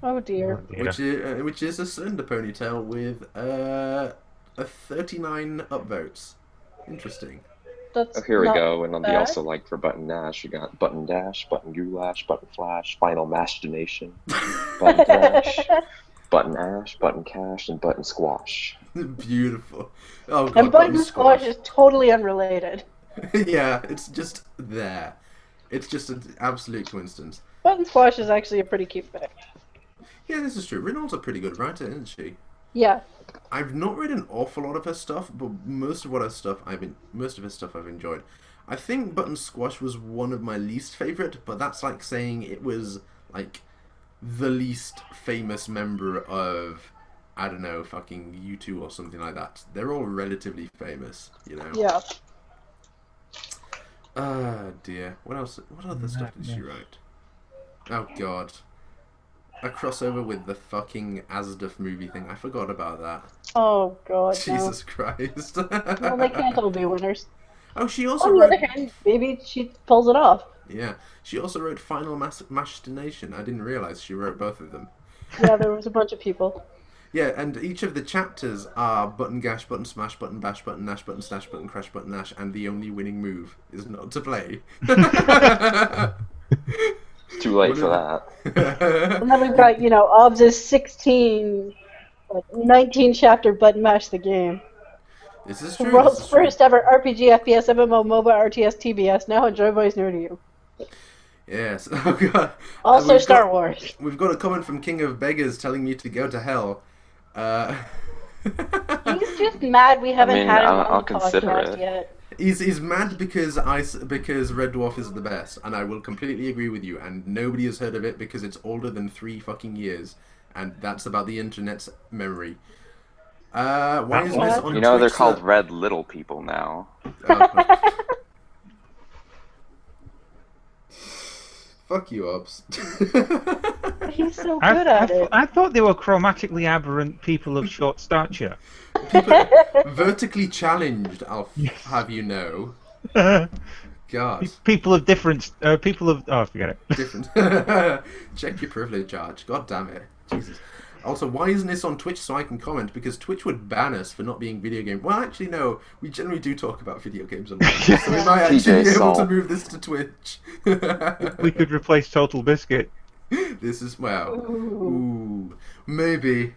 Oh dear. which is a slender ponytail with a 39 upvotes. Interesting. That's Oh, here we not go. And on the bad. also like for Button Nash, you got Button Dash, Button Goulash, Button Flash, Final Mastination, Button Thrash, Button Ash, Button Cash, and Button Squash. Beautiful. Oh god, And Button Squash is totally unrelated. Yeah, it's just there. It's just an absolute coincidence. Button Squash is actually a pretty cute fic. Yeah, this is true. Rinald's a pretty good writer, isn't she? Yeah. I've not read an awful lot of her stuff, but most of her stuff I've enjoyed. I think Button Squash was one of my least favorite, but that's like saying it was like the least famous member of, I don't know, fucking U2 or something like that. They're all relatively famous, you know. Yeah. Ah, dear. What else? What other stuff did she write? Oh god. A crossover with the fucking Asdaf movie thing. I forgot about that. Oh god. Jesus Christ. No. Well, they can't all be winners. Oh, she also On the wrote... other hand, maybe she pulls it off. Yeah. She also wrote Final Machination. I didn't realise she wrote both of them. Yeah, there was a bunch of people. Yeah, and each of the chapters are Button Gash, Button Smash, Button Bash, Button Nash, Button Stash, Button Crash, Button Nash, and the only winning move is not to play. It's too late for that. And then we've got, Obs' 16, 19 chapter Button Mash the game. This is The true. world's this is true. first ever RPG, FPS, MMO, MOBA, RTS, TBS. Now enjoy Boys New to You. Yes. Oh god. Also We've Star got- Wars. We've got a comment from King of Beggars telling me to go to hell. He's just mad we haven't had him I'll on the consider podcast it. yet. He's mad because Red Dwarf is the best, and I will completely agree with you. And nobody has heard of it because it's older than 3 fucking years, and that's about the internet's memory. Why isn't this on You know, they're Twitch, called Red Little People now. Fuck you, Obs. He's so good at it. I thought they were chromatically aberrant people of short stature. Vertically challenged, I'll have you know. God. People of different. Oh, forget it. Different. Check your privilege, Arch. God damn it. Jesus. Also, why isn't this on Twitch so I can comment? Because Twitch would ban us for not being video game. Well, actually, no. We generally do talk about video games on Twitch, so we might actually be able to move this to Twitch. We could replace Total Biscuit. This is, well, ooh, maybe.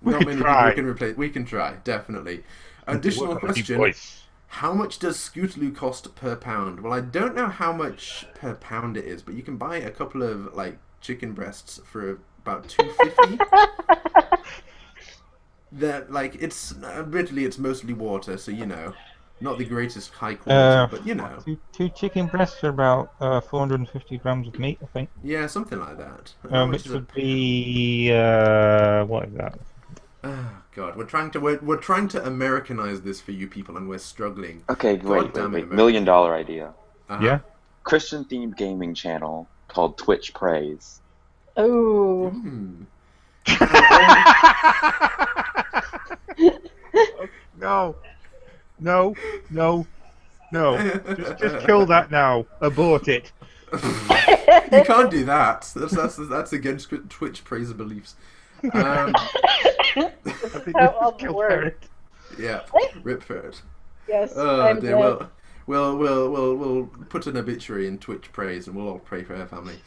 We Not could many try. people can replace. We can try, definitely. Additional Work on the deep question. voice. How much does Scootaloo cost per pound? Well, I don't know how much per pound it is, but you can buy a couple of like chicken breasts for about $2.50. That like it's admittedly it's mostly water, so not the greatest high quality, but Two chicken breasts are about 450 grams of meat, I think. yeah, something like that. How much Which is would be what is that? Oh God, we're trying to Americanize this for you people, and we're struggling. Okay, wait. America. $1 million idea. Uh-huh. Yeah. Christian themed gaming channel called Twitch Praise. Oh. Hmm. No. Just kill that now. Abort it. You can't do that. That's against Twitch praiser beliefs. I think How we odd killed word. Ferret. Yeah, rip ferret. Yes, Oh I'm dear. dead. We'll put an obituary in Twitch praise, and we'll all pray for her family.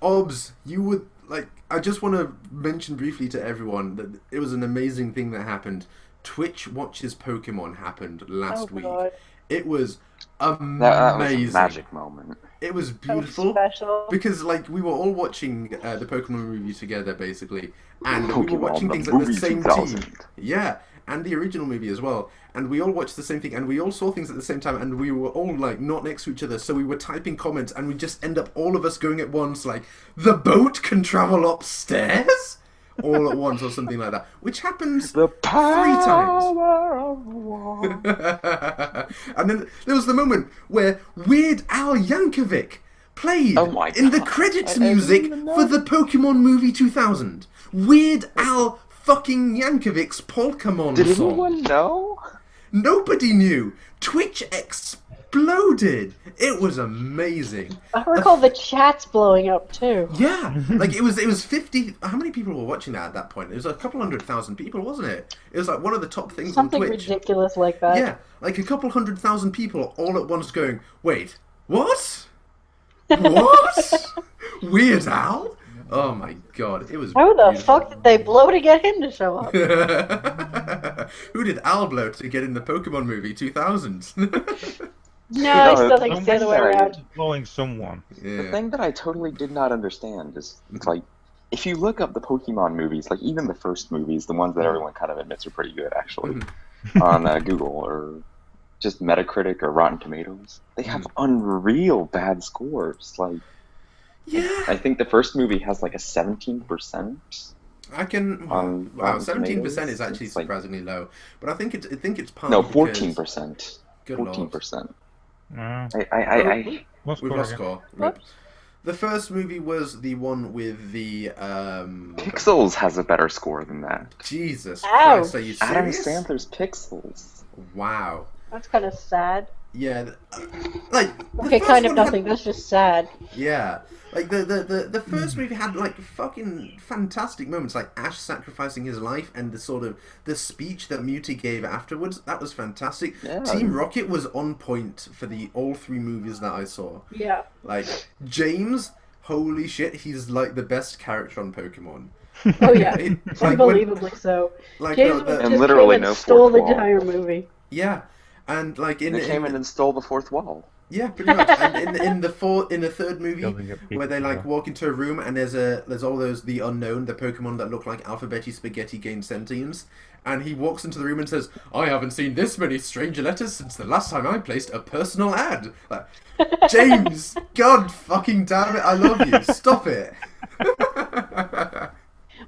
Obs, you would like. I just want to mention briefly to everyone that it was an amazing thing that happened. Twitch Watches Pokemon happened last week. God. It was That was a amazing. magic moment. It was That was beautiful special. because like we were all watching the Pokemon movie together basically, and we were Pokemon, watching the things at the movie same 2000. time. Yeah, and the original movie as well. And we all watched the same thing, and we all saw things at the same time, and we were all like not next to each other, so we were typing comments, and we just end up all of us going at once like, the boat can travel upstairs all at once or something like that, which happens The 3 power times. of war. And then there was the moment where Weird Al Yankovic played Oh my in the God. credits I didn't music even know. for the Pokemon movie 2000. Weird Al fucking Yankovic's Pokemon Did song. anyone know? Nobody knew. Twitch exploded. It was amazing. I recall the chats blowing up too. Yeah, like it was 50. How many people were watching that at that point? It was a couple 100,000 people, wasn't it? It was like one of the top things Something on Twitch. ridiculous like that. Yeah, like a couple 100,000 people all at once going, wait, what? What? Weird Al? Oh my god, it was How the beautiful. fuck did they blow to get him to show up? Who did Al blow to get in the Pokemon movie 2000? No, I still think it's the other way Someone around. Blowing someone. The Yeah. thing that I totally did not understand is, it's like, if you look up the Pokemon movies, like even the first movies, the ones that everyone kind of admits are pretty good, actually, on Google or just Metacritic or Rotten Tomatoes, they have unreal bad scores. Like, Yeah. I think the first movie has like a 17%. I can. On Wow, Rotten 17% Tomatoes, is actually it's like- surprisingly low, but I think it's partly No, because- 14%. Good lord. 14%. Uh, I what's We've going lost on? score. Whoops. The first movie was the one with the Pixels has a better score than that. Jesus Ouch. Christ, are you Adam serious? Sandler's Pixels. Wow. That's kind of sad. Yeah, like the Okay, first kind of one had- nothing. That's just sad. Yeah, like the first movie had like fucking fantastic moments, like Ash sacrificing his life and the sort of the speech that Mewtwo gave afterwards. That was fantastic. Yeah. Team Rocket was on point for all 3 movies that I saw. Yeah. Like James, holy shit, he's like the best character on Pokemon. Oh yeah. Like, when- Unbelievably so. like James the- And just literally came and no stole fourth the wall. entire movie. yeah, and like in They came in and stole the fourth wall. yeah, pretty much. And in the third movie, Building up where they like people. walk into a room and there's all those the unknown, the Pokemon that look like alphabety spaghetti gain sentience, and he walks into the room and says, "I haven't seen this many stranger letters since the last time I placed a personal ad." Like, James, God fucking damn it, I love you. Stop it.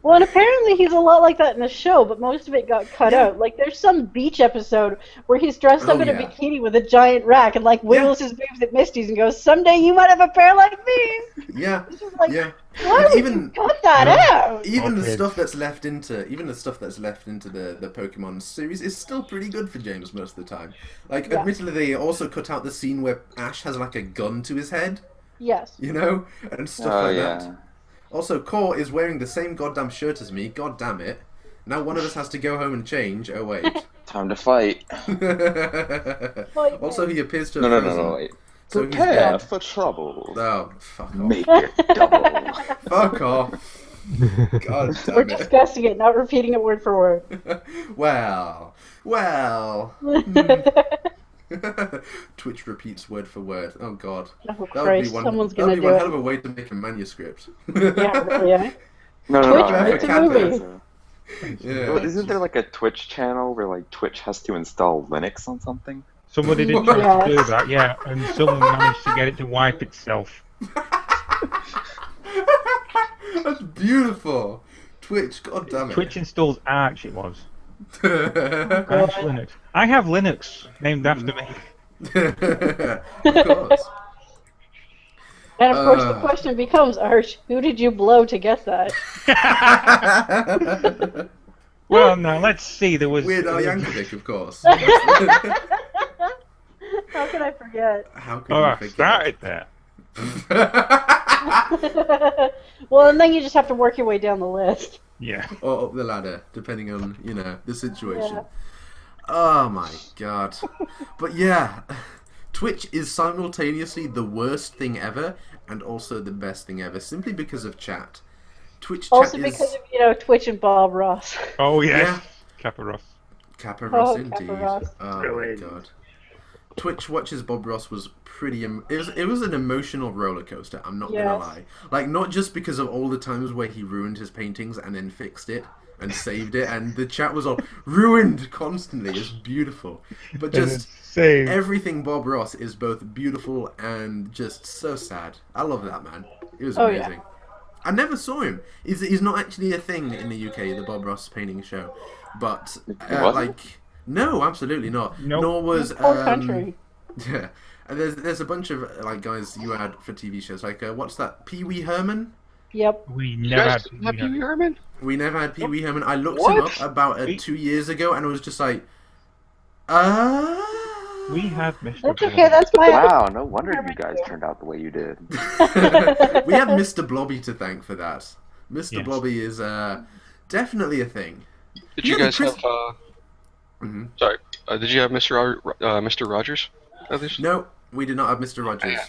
Well, and apparently he's a lot like that in the show, but most of it got cut Yeah. out. Like, there's some beach episode where he's dressed up Oh, in a yeah. bikini with a giant rack and, like, wiggles his boobs at Misty's and goes, "Someday you might have a pair like these!" Yeah, It's just like, yeah. why would Even- you cut that out? Even the Okay. stuff that's left into the Pokemon series is still pretty good for James most of the time. Like, Yeah. admittedly, they also cut out the scene where Ash has like a gun to his head, Yes. you know, and stuff Oh, like yeah. that. Also, Core is wearing the same goddamn shirt as me. God damn it! Now one of us has to go home and change. Oh wait. Time to fight. Also, he appears to No, have no, no, frozen, no, wait. so he's Prepare dead. for trouble. Oh, fuck off! Make it double. Fuck off! God damn We're it! discussing it, not repeating it word for word. Well. Twitch repeats word for word. Oh god. Oh, That would Christ, be one. someone's That'd gonna be do one it. hell of a way to make a manuscript. Yeah, really, eh? No, no, Twitch, no. it's a can't movie. do Well, Yeah. isn't there like a Twitch channel where like Twitch has to install Linux on something? Somebody did What? try to do that, yeah, and someone managed to get it to wipe itself. That's beautiful. Twitch. God damn it. Twitch installs Arch, it was. of Arch Linux. I have Linux named after me. course. And of course, the question becomes, Arch, who did you blow to get that? Well, now let's see. There was Weird Al Yankovic, of course. How can I forget? How could Oh, you I forget? started there. Well, and then you just have to work your way down the list. Yeah. Or up the ladder, depending on, the situation. Yeah. Oh my god. But yeah, Twitch is simultaneously the worst thing ever and also the best thing ever, simply because of chat. Twitch chat Also is because of Twitch and Bob Ross. Oh yes, Yeah. Kappa Ross. Kappa Ross Oh, indeed. Kappa Ross. Oh Brilliant. my god. Twitch watches Bob Ross was pretty. It was an emotional roller coaster. I'm not gonna Yes. lie. Like, not just because of all the times where he ruined his paintings and then fixed it and saved it, and the chat was all ruined constantly. It's beautiful, but just Same. everything Bob Ross is both beautiful and just so sad. I love that man. It was Oh, yeah. amazing. I never saw him. He's not actually a thing in the UK, the Bob Ross painting show, but wasn't? like. No, absolutely not. Nope. Nor was Poor country. yeah. And there's a bunch of like guys you had for TV shows like what's that, Pee Wee Herman? Yep. We You never guys had have Pee Wee Herman? We never had Pee Wee Herman. I looked What? him up about 2 years ago and it was just like, uh. We had Mr. That's Blobby. okay. That's my. Wow, no wonder you guys turned out the way you did. We had Mr. Blobby to thank for that. Mr. Yes. Blobby is definitely a thing. Did you Yeah, guys Chris- have? Mhm. Sorry. Did you have Mr. Rogers? At least. No, we did not have Mr. Rogers.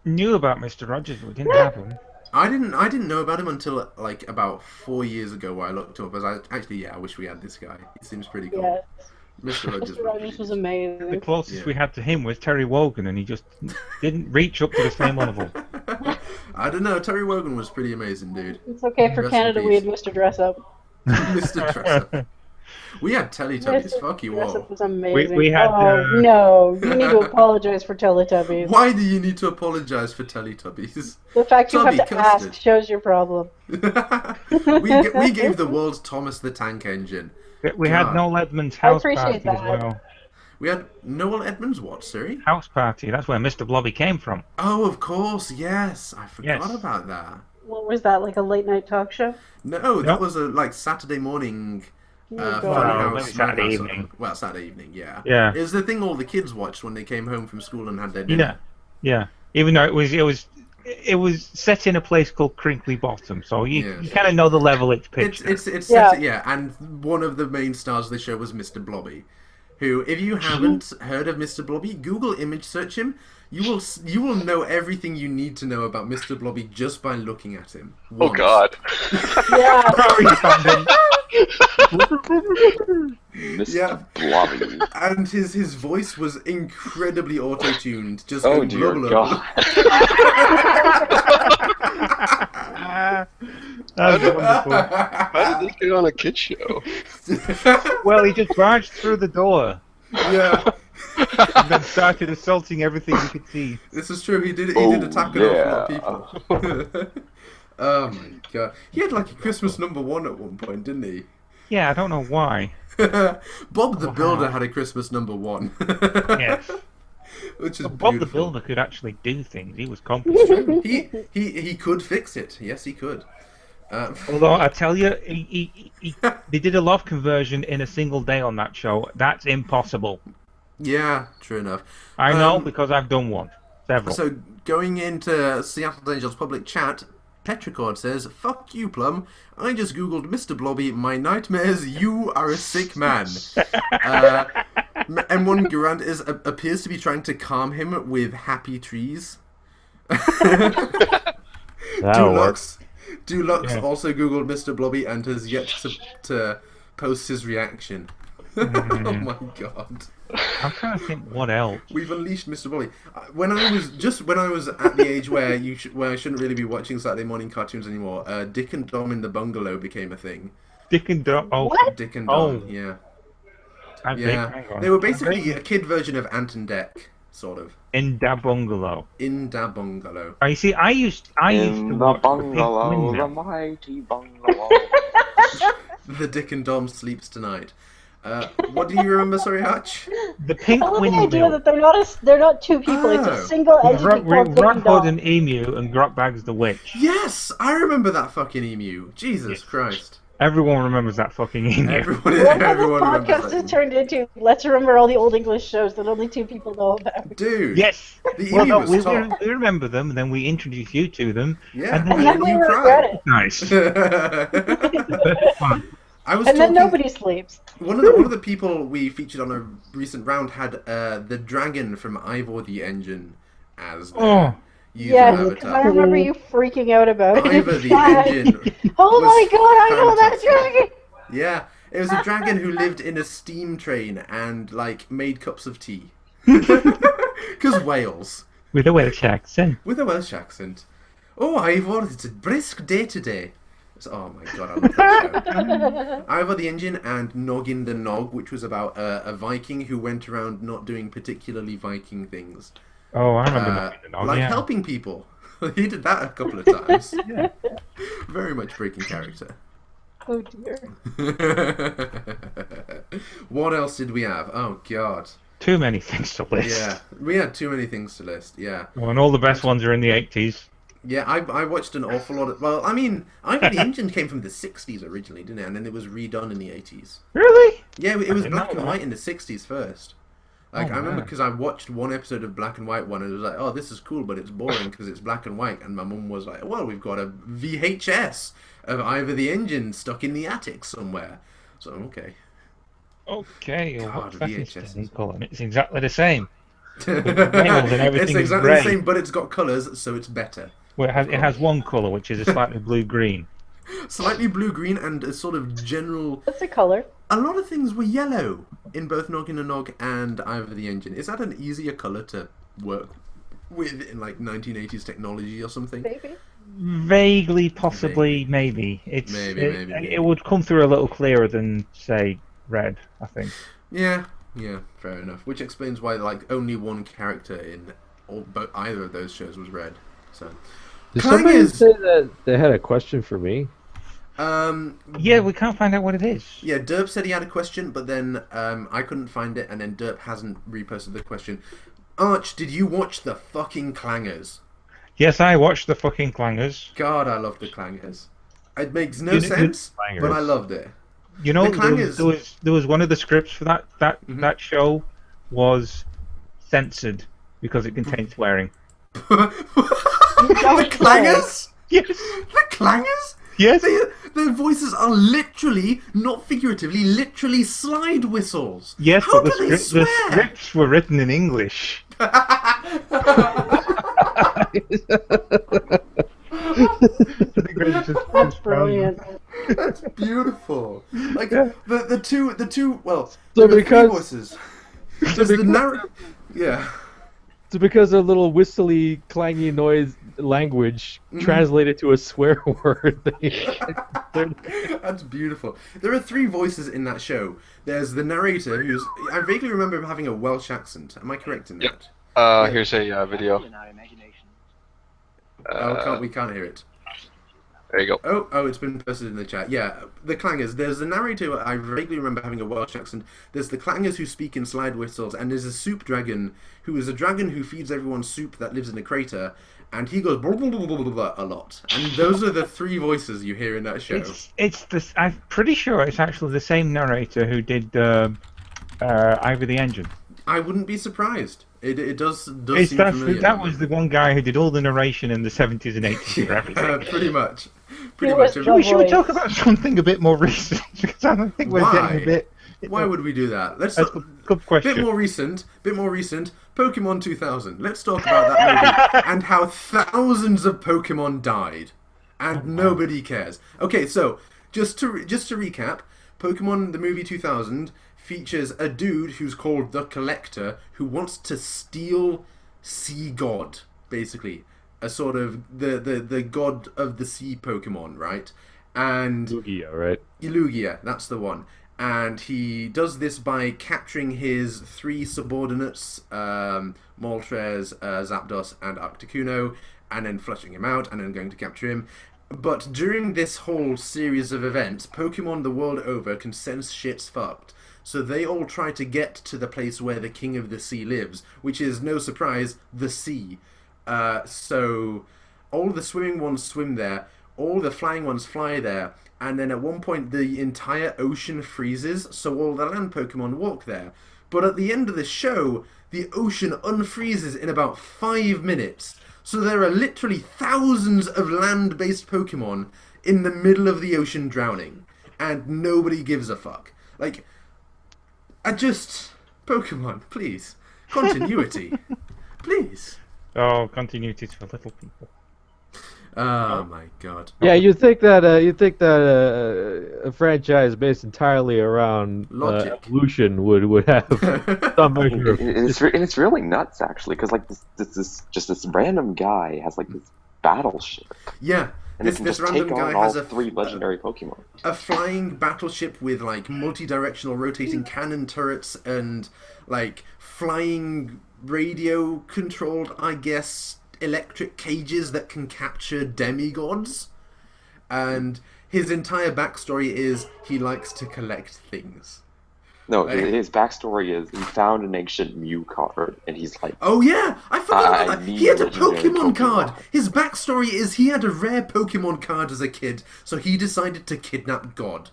Knew about Mr. Rogers, but we didn't have him. I didn't know about him until like about 4 years ago where I looked him up. I wish we had this guy. He seems pretty cool. Yes. Mr. Rogers. Mr. Rogers was amazing. The closest Yeah. we had to him was Terry Wogan, and he just didn't reach up to the same level. I don't know. Terry Wogan was pretty amazing, dude. It's okay for Rest in Canada. We had peace. Mr. Dress Up. Mr. Dressup. We had Teletubbies. Fuck you Dress all. Up was amazing. We had, no, you need to apologize for Teletubbies. Why do you need to apologize for Teletubbies? The fact you have Tubby to custard. ask shows your problem. we gave the world Thomas the Tank Engine. We had God. Noel Edmonds' house appreciate party as that. well. We had Noel Edmonds. What, sorry? House party. That's where Mr. Blobby came from. Oh, of course. Yes, I forgot Yes. about that. What was that, like a late night talk show? No, that Nope. was a like Saturday morning. Oh, Funny God. Well, House, maybe Saturday Madhouse, evening. Well, Saturday evening, yeah. Yeah. It was the thing all the kids watched when they came home from school and had their dinner. Yeah. Even though it was set in a place called Crinkly Bottom, so you Yeah. kind of know the level it's pitched. It's Yeah. yeah, and one of the main stars of the show was Mr. Blobby, who, if you haven't heard of Mr. Blobby, Google image search him. You will know everything you need to know about Mr. Blobby just by looking at him. Oh once. God. Yeah. Sorry, Brandon. Mr. Yeah. Blobby. And his voice was incredibly auto-tuned. Just Oh going dear blah, blah, blah. God. That's wonderful. How did this get on a kid show? Well, he just barged through the door Yeah, and then started assaulting everything he could see. this is true. He did Oh, attack an awful lot of people. Oh my god. He had like a Christmas #1 at one point, didn't he? Yeah, I don't know why. Bob the Builder had a Christmas #1. Yes. Which is Bob the beautiful. Builder could actually do things. He was competent. He could fix it. Yes, he could. Although I tell you, they did a loft conversion in a single day on that show. That's impossible. Yeah, true enough. I know because I've done one. Several. So going into Seattle Angels public chat, Petrichord says, "Fuck you, Plum. I just googled Mr. Blobby. My nightmares. You are a sick man." M1 Garand appears to be trying to calm him with happy trees. That'll work. Dulux Yeah. also googled Mr. Blobby and has yet to post his reaction. Oh my god. I'm trying to think what else. We've unleashed Mr. Blobby. When I was at the age where where I shouldn't really be watching Saturday morning cartoons anymore, Dick and Dom in the Bungalow became a thing. Dick and Dom. Oh, What? Dick and Dom, Oh. yeah. I think, Yeah. hang on. They were basically a kid version of Ant and Dec, sort of. in Da Bungalow. In Da Bungalow. Oh, you see, I used to In the watch bungalow, the Pink the Window. mighty bungalow. The Dick and Dom sleeps tonight. What do you remember, sorry, Hutch? The Pink I love the Window. idea that they're not two people. It's Oh. a single entity called Dick Rock and Hood Dom. and Emu and Grotbags the Witch. Yes, I remember that fucking emu. Jesus Yes. Christ. Everyone remembers that fucking Emu. Everyone, Well, this everyone remembers podcast that has emu. turned into let's remember all the old English shows that only two people know about. Dude. Yes. The Well, emu no, was top. we remember them, and then we introduce you to them. Yeah, And And then we you regret it. Nice. cried. I was And then talking. nobody sleeps. One of the people we featured on a recent round had the dragon from Ivor the Engine as their Oh. user Yes, because I avatar. remember you freaking out about it. Ivor the Yeah. Engine. Oh was my god, I know that fantastic. dragon! Yeah, it was a dragon who lived in a steam train and like made cups of tea. Because Wales. With a Welsh accent. With a Welsh accent. Oh, Ivor, it's a brisk day today. Oh my god, I love that show. Ivor the Engine and Noggin the Nog, which was about a Viking who went around not doing particularly Viking things. Oh, I remember Noggin the Nog, Like yeah. helping people. He did that a couple of times. Yeah. Very much breaking character. Oh dear. What else did we have? Oh god. Too many things to list. Yeah, we had too many things to list. Yeah. Oh, and all the best ones are in the 80s. Yeah, I watched an awful lot of... Well, I mean, Ivor the Engine came from the 60s originally, didn't it? And then it was redone in the 80s. Really? Yeah, it was didn't black know and that. white in the 60s first. Like, Oh, I remember man. because I watched one episode of Black and White one and it was like, oh, this is cool, but it's boring because it's black and white. And my mum was like, well, we've got a VHS of Ivor the Engine stuck in the attic somewhere. So, okay. Okay, well, God, what's that VHS instead? is- Colin? It's exactly the same. It's and everything is exactly grey. the same, but it's got colours, so it's better. Well, it has one colour, which is a slightly blue-green. Slightly blue-green and a sort of general... What's the color? A lot of things were yellow in both Noggin and Nog and Ivor the Engine. Is that an easier colour to work with in like 1980s technology or something? Baby? Vaguely, possibly, maybe. Maybe. It would come through a little clearer than, say, red, I think. Yeah, fair enough. Which explains why like only one character in either of those shows was red. So, Did somebody Clangers! say that they had a question for me? Yeah, we can't find out what it is. Yeah, Derp said he had a question, but then I couldn't find it, and then Derp hasn't reposted the question. Arch, did you watch the fucking Clangers? Yes, I watched the fucking Clangers. God, I love the Clangers. It makes no You- sense, Clangers. but I loved it. You know, The Clangers- there was one of the scripts for that Mhm. that show was censored because it contained swearing. The Clangers? Yes. The Clangers? Yes. Their voices are literally, not figuratively, literally slide whistles. Yes, How but do they the swear? scripts were written in English. That's brilliant. That's beautiful. Like Yeah. the two well, So there are three because- voices. There's the yeah. So because a little whistly, clangy noise language translated to a swear word, That's beautiful. There are three voices in that show. There's the narrator, who's... I vaguely remember him having a Welsh accent. Am I correct in Yep. that? Here's a video. We can't hear it. There you go. Oh, it's been posted in the chat. Yeah, the Clangers. There's the narrator, I vaguely remember having a Welsh accent. There's the Clangers who speak in slide whistles, and there's a soup dragon, who is a dragon who feeds everyone soup that lives in a crater, and he goes blah, blah, blah, blah, blah, blah, a lot. And those are the three voices you hear in that show. It's this. I'm pretty sure it's actually the same narrator who did Ivor the Engine. I wouldn't be surprised. It does It's seem that, familiar. that was the one guy who did all the narration in the 70s and 80s for everything. Pretty much. He was Pretty John much. Should we voice. talk about something a bit more recent? Because I don't think we're Why? getting a bit. Why would we do that? Let's That's a good question. bit more recent. Pokemon 2000. Let's talk about that movie and how thousands of Pokemon died, and nobody cares. Okay, so just to recap, Pokemon the movie 2000 features a dude who's called the Collector who wants to steal Sea God, basically a sort of the god of the sea Pokemon, right? And Lugia, right? Lugia, that's the one. And he does this by capturing his three subordinates, Moltres, Zapdos, and Articuno, and then flushing him out, and then going to capture him. But during this whole series of events, Pokemon the world over can sense shit's fucked. So they all try to get to the place where the King of the Sea lives, which is, no surprise, the sea. So all the swimming ones swim there, all the flying ones fly there, and then at one point the entire ocean freezes, so all the land Pokemon walk there. But at the end of the show, the ocean unfreezes in about 5 minutes. So there are literally thousands of land-based Pokemon in the middle of the ocean drowning. and nobody gives a fuck. Like, Pokemon, please. Continuity. Please. Oh, continuities for little people. Oh my god. Yeah, you'd think that a franchise based entirely around Logic. evolution would have some measure of. It's really nuts, actually, because like this random guy has like this battleship. Yeah. And it can This just random take guy on has all 3 legendary Pokemon. a flying battleship with like multi-directional rotating cannon turrets and like flying radio controlled, I guess, electric cages that can capture demigods. And his entire backstory is he likes to collect things. No, Like- his backstory is he found an ancient Mew card, and he's like, Oh yeah, I forgot I about that. need He had a legendary Pokemon card. Pokemon. His backstory is he had a rare Pokemon card as a kid, so he decided to kidnap God.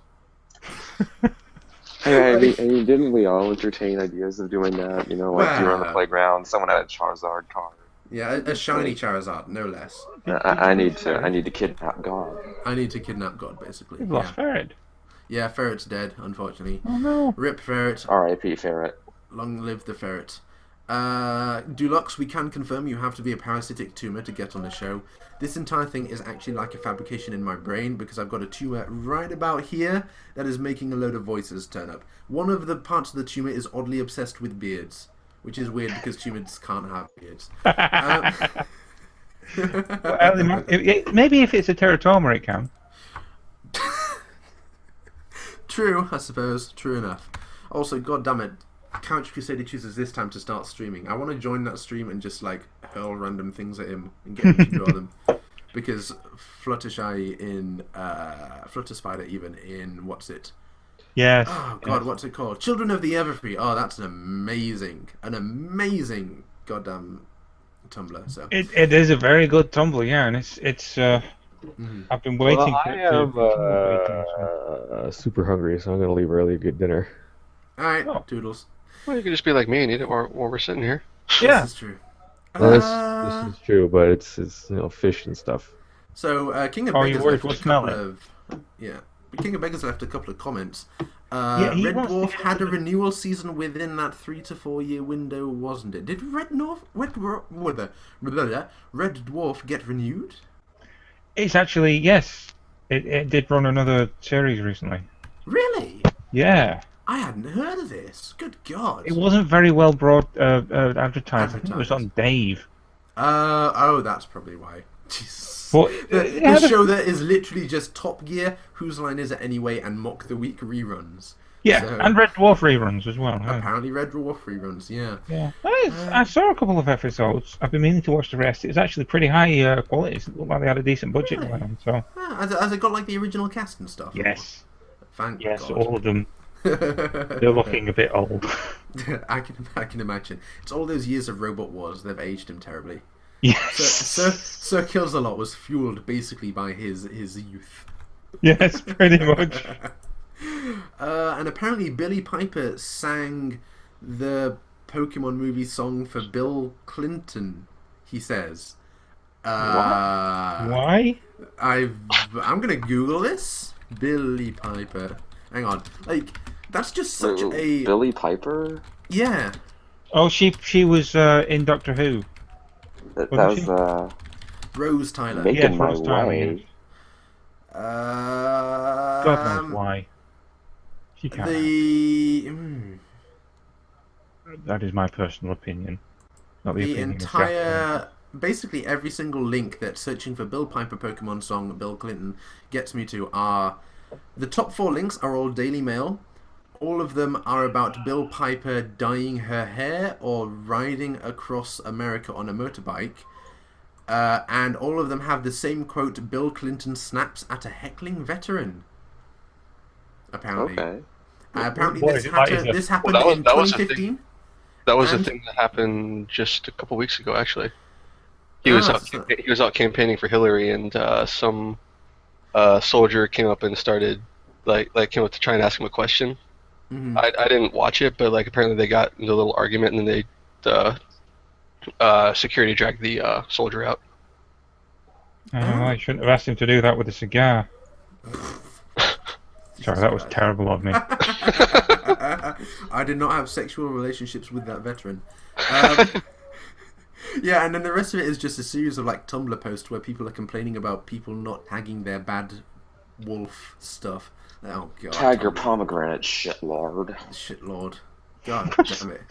hey, I mean, didn't we all entertain ideas of doing that? You know, like you're on the Wow. playground, someone had a Charizard card. Yeah, a shiny Charizard, no less. I need to kidnap God. I need to kidnap God, basically. We've Yeah. lost Ferret. Yeah, Ferret's dead, unfortunately. Oh no. Rip Ferret. R.I.P. Ferret. Long live the ferret. Dulux, we can confirm you have to be a parasitic tumor to get on the show. This entire thing is actually like a fabrication in my brain because I've got a tumor right about here that is making a load of voices turn up. One of the parts of the tumor is oddly obsessed with beards, which is weird because tumors can't have beards. Well, maybe if it's a teratoma, it can. True, I suppose. True enough. Also, goddammit, Couch Crusader chooses this time to start streaming. I want to join that stream and just like hurl random things at him and get him to draw them. Because Fluttershy in Flutter Spider even in what's it? Yes. Oh god, what's it called? Children of the Everfree. Oh, that's an amazing goddamn Tumblr. So It is a very good Tumblr, yeah, and it's I've been waiting Well, for I it to am super hungry, so I'm gonna leave early to get dinner. all right, Oh. Toodles. Well, you could just be like me and eat it while we're sitting here. Yeah. This is true. Well, this is true, but it's fish and stuff. So King of Oh, Beggars your words left a will couple smell it. of King of Beggars left a couple of comments. Yeah, he Red wants to Dwarf get had a into the- renewal season within that 3 to 4 year window, wasn't it? Did Red Dwarf get renewed? It's actually, yes, it did run another series recently. Really? Yeah. I hadn't heard of this. Good God. It wasn't very well advertised. I think it was on Dave. Oh, that's probably why. Jesus. But, The yeah, show that is literally just Top Gear, Whose Line Is It Anyway, and Mock the Week reruns. yeah, So- and Red Dwarf reruns as well. Yeah. Apparently Red Dwarf reruns, yeah. Yeah. I saw a couple of episodes. I've been meaning to watch the rest. It's actually pretty high quality. It looked like they had a decent budget Really? going on. So Ah, has it got like the original cast and stuff? yes, Thank yes, God. all of them. They're looking a bit old. I can imagine. It's all those years of Robot Wars. They've aged him terribly. Yes. Sir Kills a Lot was fueled basically by his youth. Yes, pretty much. And apparently Billy Piper sang the Pokemon movie song for Bill Clinton. He says. Why? I'm gonna Google this. Billy Piper. Hang on. Like that's just such a Billy Piper? yeah. Oh, she was in Doctor Who. That Wasn't was Rose Tyler. making Yes, my Rose Tyler, way. God knows why. She can't. That is my personal opinion. Not the The opinion of entire basically every single link that searching for Bill Piper Pokemon song Bill Clinton gets me to are the top 4 links are all Daily Mail. All of them are about Bill Piper dyeing her hair or riding across America on a motorbike. And all of them have the same quote, Bill Clinton snaps at a heckling veteran. Apparently. Okay. Apparently What this, is it like, happened, is it- this happened Well, in that was a thing. 2015. That was And- the thing that happened just a couple weeks ago, actually. He was out campaigning for Hillary, and some soldier came up and started came up to try and ask him a question. Mhm. I didn't watch it, but like apparently they got into a little argument, and then security dragged the soldier out. I shouldn't have asked him to do that with a cigar. Sorry, that was terrible of me. I did not have sexual relationships with that veteran. Yeah, and then the rest of it is just a series of like Tumblr posts where people are complaining about people not tagging their bad wolf stuff. Oh god. Tag your Tumblr. pomegranate, shit lord. Shit lord. God damn it.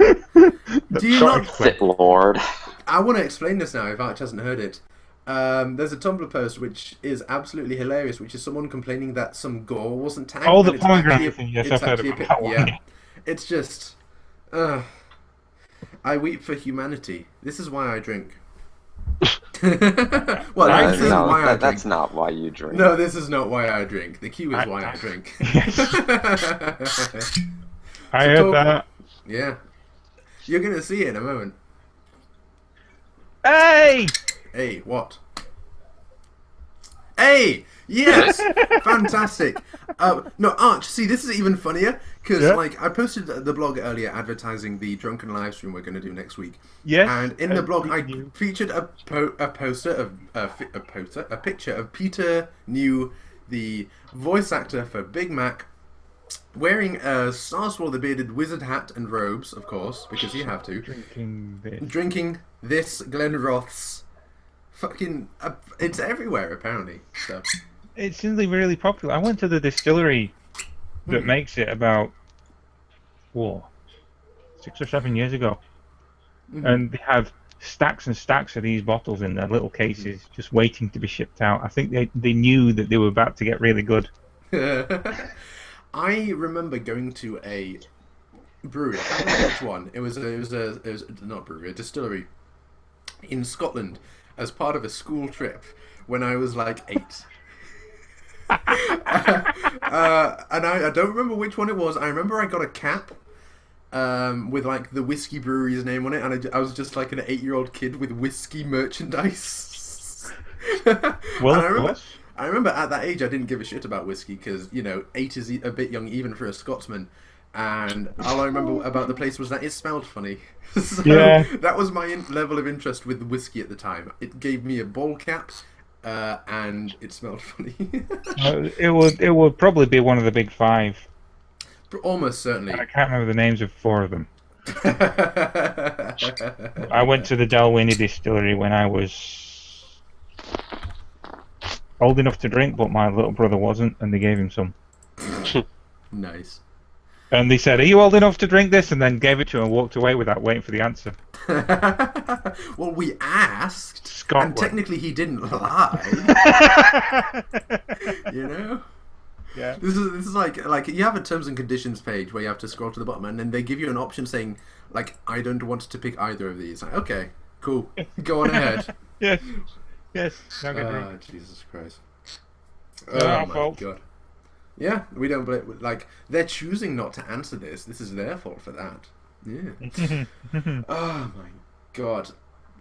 Do you not... Shit lord. I want to explain this now if Arch hasn't heard it. There's a Tumblr post which is absolutely hilarious, which is someone complaining that some gore wasn't tagged. Oh, the and it's pomegranate actually thing, yes, it's I've heard actually about that one. yeah. It's just... I weep for humanity. This is why I drink. Well, this is why I drink. That's not why you drink. No, this is not why I drink. The cue is why I drink. I heard that. Yeah. You're going to see it in a moment. Hey! Hey, what? Hey! Yes! Fantastic. No, Arch, see, this is even funnier, because, like, I posted the blog earlier advertising the drunken live stream we're going to do next week. Yes. And in the blog, I featured a picture of Peter New, the voice actor for Big Mac, wearing a Star-Swallow bearded wizard hat and robes, of course, because you have to. Drinking this Glenrothes. Fucking, it's everywhere apparently. So. It's really popular. I went to the distillery that makes it about 6 or 7 years ago, and they have stacks and stacks of these bottles in their little cases, just waiting to be shipped out. I think they knew that they were about to get really good. I remember going to a brewery. I can't remember which one. It was not brewery, a distillery in Scotland as part of a school trip when I was like 8. And I don't remember which one it was. I remember I got a cap with like the whiskey brewery's name on it, and I was just like an 8-year-old kid with whiskey merchandise. Well, I remember at that age I didn't give a shit about whiskey because, you know, 8 is a bit young even for a Scotsman. And all I remember about the place was that it smelled funny. So that was my level of interest with whiskey at the time. It gave me a ball cap, and it smelled funny. it would probably be one of the big 5. Almost certainly. I can't remember the names of 4 of them. I went to the Dalwhinnie distillery when I was old enough to drink, but my little brother wasn't, and they gave him some. Nice. And they said, "Are you old enough to drink this?" And then gave it to him and walked away without waiting for the answer. Well, we asked, Scotland. and technically he didn't lie. You know? Yeah. This is like you have a terms and conditions page where you have to scroll to the bottom, and then they give you an option saying, like, I don't want to pick either of these. Like, okay, cool, go on ahead. Yes. Now get drunk. Jesus Christ. Our my fault. God. Yeah, we don't believe, like, they're choosing not to answer this. This is their fault for that. Yeah. Oh my God.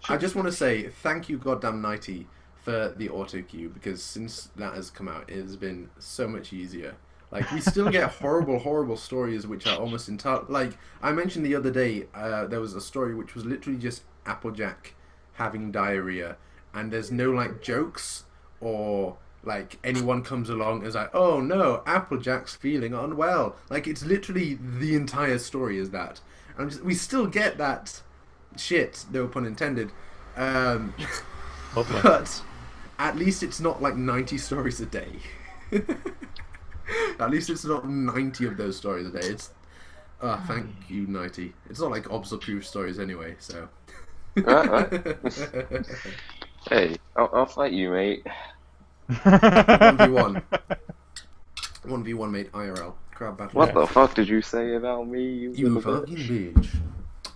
I just want to say thank you, goddamn Nighty, for the auto cue, because since that has come out, it has been so much easier. Like, we still get horrible stories which are almost entirely... Like, I mentioned the other day, there was a story which was literally just Applejack having diarrhea, and there's no, like, jokes or... Like, anyone comes along and is like, oh no, Applejack's feeling unwell. Like, it's literally the entire story is that. And we still get that shit, no pun intended. But at least it's not like 90 stories a day. At least it's not 90 of those stories a day. It's, thank you, 90. It's not like obstacle-proof stories anyway, so. Hey, I'll fight you, mate. 1v1. 1v1, mate, IRL. Crab battle. What the fuck did you say about me, You fucking bitch.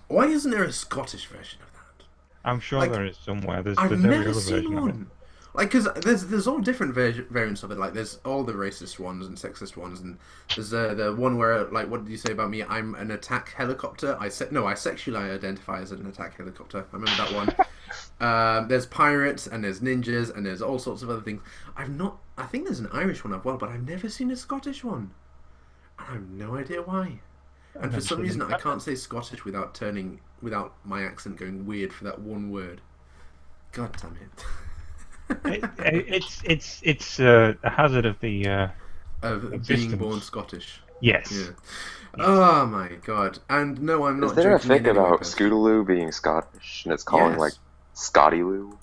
Why isn't there a Scottish version of that? I'm sure Like, there is somewhere. There's I've every never other seen version of it. one. Like, because there's all different variants of it. Like, there's all the racist ones and sexist ones, and there's the one where, like, what did you say about me? I'm an attack helicopter. I sexually identify as an attack helicopter. I remember that one. There's pirates, and there's ninjas, and there's all sorts of other things. I think there's an Irish one as well, but I've never seen a Scottish one. I have no idea why. And for some reason, I can't say Scottish without my accent going weird for that one word. God damn it. It's a hazard of the of being Existence. born Scottish. Yes. Yeah. Oh my god! And no, I'm not Is there a joking in fic any way, about Percy. Scootaloo being Scottish and it's calling Yes. like Scotty Loo?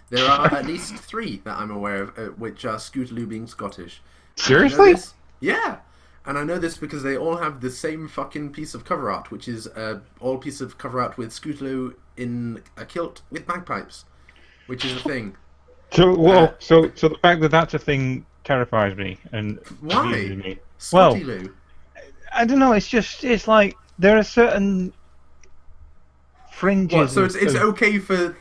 There are at least 3 that I'm aware of, which are Scootaloo being Scottish. And I know Seriously? this- Yeah. And I know this because they all have the same fucking piece of cover art, which is all piece of cover art with Scootaloo in a kilt with bagpipes, which is a thing. So, well, so the fact that that's a thing terrifies me and Why? amuses me. Scotty Loo. I don't know. It's like there are certain fringes. What? So it's of- okay for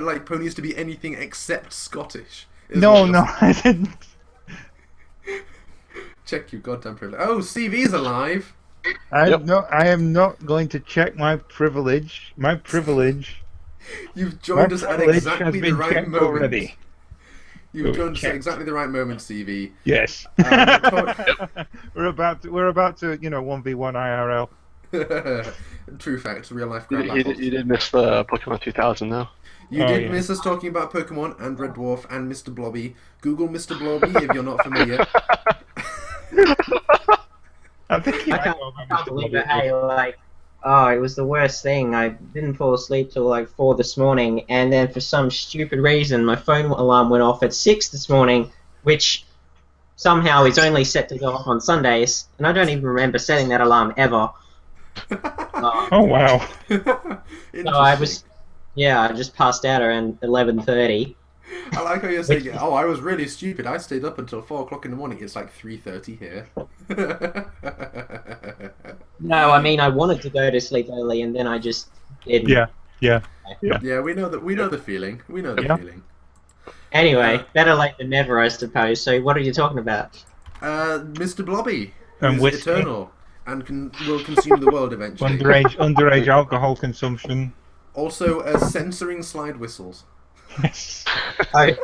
like ponies to be anything except Scottish? is No, what you're no, I didn't. Check your goddamn privilege. Oh, CV's alive. I Yep. am not going to check my privilege. My privilege. You've My joined us at privilege has exactly the been right checked moment. already. You've joined us at Checked. exactly the right moment, CV. Yes. Um, we're about to 1v1 IRL. True facts, real life You, grab you, battles. you did miss the Pokemon 2000 though. You Oh, did yeah. miss us talking about Pokemon and Red Dwarf and Mr. Blobby. Google Mr. Blobby if you're not familiar. I think you I can't believe it. Hey, like, oh, it was the worst thing. I didn't fall asleep till like 4 this morning, and then for some stupid reason, my phone alarm went off at 6 this morning, which somehow is only set to go off on Sundays, and I don't even remember setting that alarm ever. Oh wow. So I was, yeah, I just passed out around 11:30. I like how you're saying, oh, I was really stupid. I stayed up until 4 o'clock in the morning. It's like 3:30 here. No, I mean I wanted to go to sleep early, and then I just didn't. Yeah. Yeah, we know that. We know the feeling. We know the Yeah. feeling. Anyway, better late than never, I suppose. So what are you talking about? Mr. Blobby, And who's whiskey. eternal and will consume the world eventually. Underage alcohol consumption. Also, censoring slide whistles. Yes. Oh,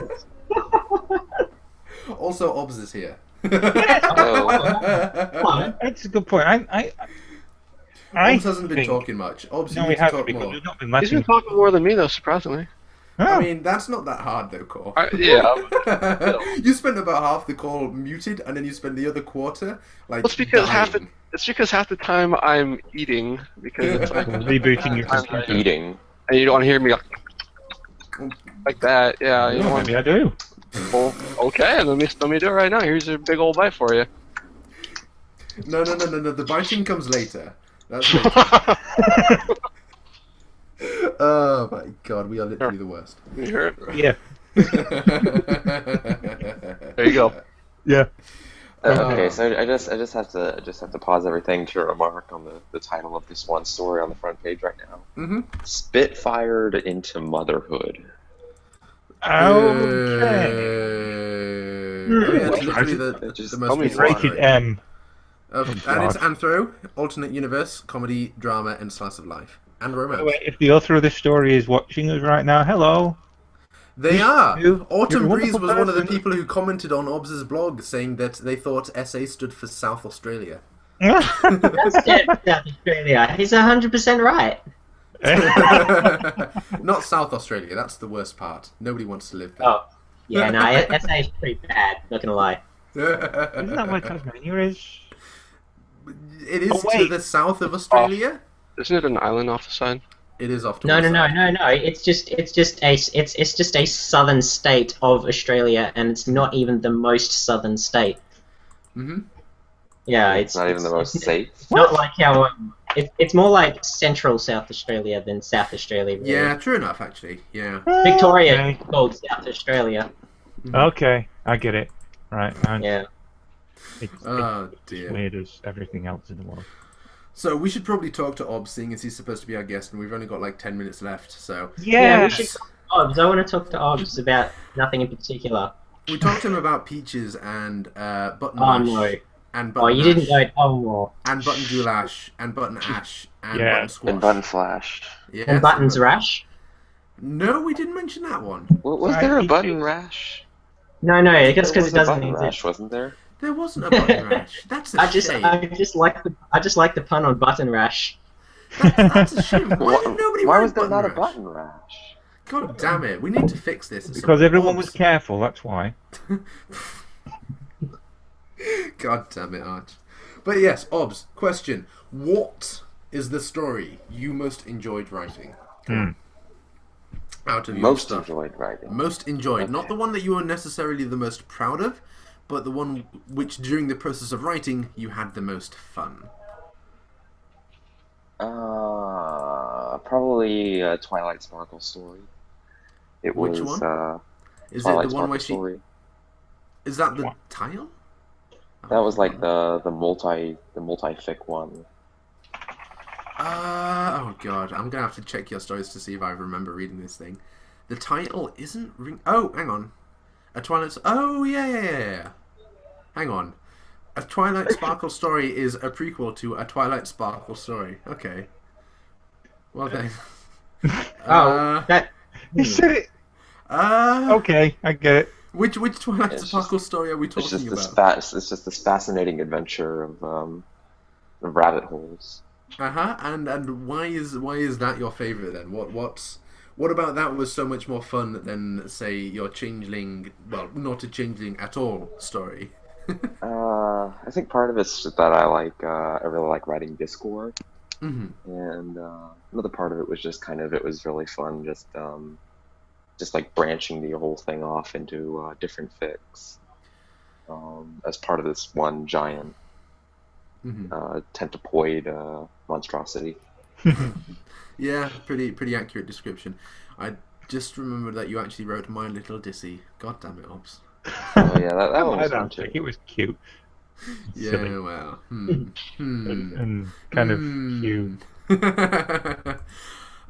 Also, Obs is here. Oh. That's a good point. I Obs hasn't been think- talking much. Obs, No, you we need to haven't talk because more. we've not been He's been letting. talking more than me though, surprisingly. I Oh. mean, that's not that hard though, Cole. Yeah. You spent about half the call muted, and then you spend the other quarter like. Well, it's because dying. it's because half the time I'm eating because it's like Rebooting your I'm computer. Eating. and you don't want to hear me like that. Yeah. You Oh, don't want, maybe I do. well, okay, let me do it right now. Here's a big old bite for you. No. The biting comes later. That's later. Oh my god, we are literally the worst. You hear it? Yeah. There you go. Yeah. Okay, so I just have to pause everything to remark on the title of this one story on the front page right now. Mm-hmm. Spitfired into motherhood. Okay. Yeah, it's literally Just the tell most me recent why. one, Rated right? M. And God. it's Anthro, alternate universe, comedy, drama, and slice of life, and romance. By the way, if the author of this story is watching us right now, hello. They are. You're Autumn a Breeze wonderful was one of the person. people who commented on Obs' blog saying that they thought SA stood for South Australia. that's it, South Australia. He's 100% right. Not South Australia. That's the worst part. Nobody wants to live there. Oh, yeah, no, SA is pretty bad. Not gonna lie. Isn't that where Tasmania is? It is Oh, to wait. the south of Australia. Isn't it an island off the side? It is off to No, one no, no, side. no, no. It's just a southern state of Australia, and it's not even the most southern state. Mm-hmm. Yeah, It's not even the most safe. It's not like how it's more like central South Australia than South Australia. Really. Yeah, true enough, actually. Yeah. Victoria Okay. is called South Australia. Okay, I get it. Right. Yeah. It's Oh, as dear. weird as everything else in the world. So we should probably talk to Ob, seeing as he's supposed to be our guest, and we've only got like 10 minutes left. So Yeah, we should talk to Obs. I want to talk to Obs about nothing in particular. we talked to him about peaches and button Oh mash, no. and Oh, button you mash, didn't go. Oh no. and button goulash, and button ash, and Yeah. button squash. And button flash. Yeah, And buttons rash. No, we didn't mention that one. Was Right, there a me button too. rash? No, no. That's There because was it a doesn't button exist. rash, wasn't there? There wasn't a button rash. That's a I just shame. like the pun on button rash. That's a shame. Why Why- did nobody Why wear was there not a rash? button rash? God damn it! We need to fix this. at some Because point. everyone was Obs. careful, that's why. God damn it, Arch. But yes, Obs, question. What is the story you most enjoyed writing? Out of your Most stuff. enjoyed writing. Most enjoyed. Not Okay. the one that you were necessarily the most proud of, but the one which during the process of writing you had the most fun. Probably a Twilight Sparkle story. It Which was one? Is it Twilight the one Sparkle where she... story. Is that the tile? That was like the multi-fic one. Oh god, I'm gonna have to check your stories to see if I remember reading this thing. The title isn't ring. Oh, hang on. A Twilight. Oh yeah. Hang on. A Twilight Sparkle story is a prequel to a Twilight Sparkle story. Okay. Well then. That. He said it. Okay, I get it. Which Twilight It's Sparkle story are we It's just talking this about? it's just this fascinating adventure of rabbit holes. And why is that your favorite then? What about that was so much more fun than say your changeling? Well, not a changeling at all story. I think part of it's just that I really like writing Discord, Hmm. and another part of it was just it was really fun just like branching the whole thing off into different fics as part of this one giant tentapoid monstrosity. Yeah, pretty accurate description. I just remembered that you actually wrote My Little Dissy. God damn it, Ops. Oh yeah, that one I was fun don't too. think it was cute. Yeah, Silly. well. And kind of cute.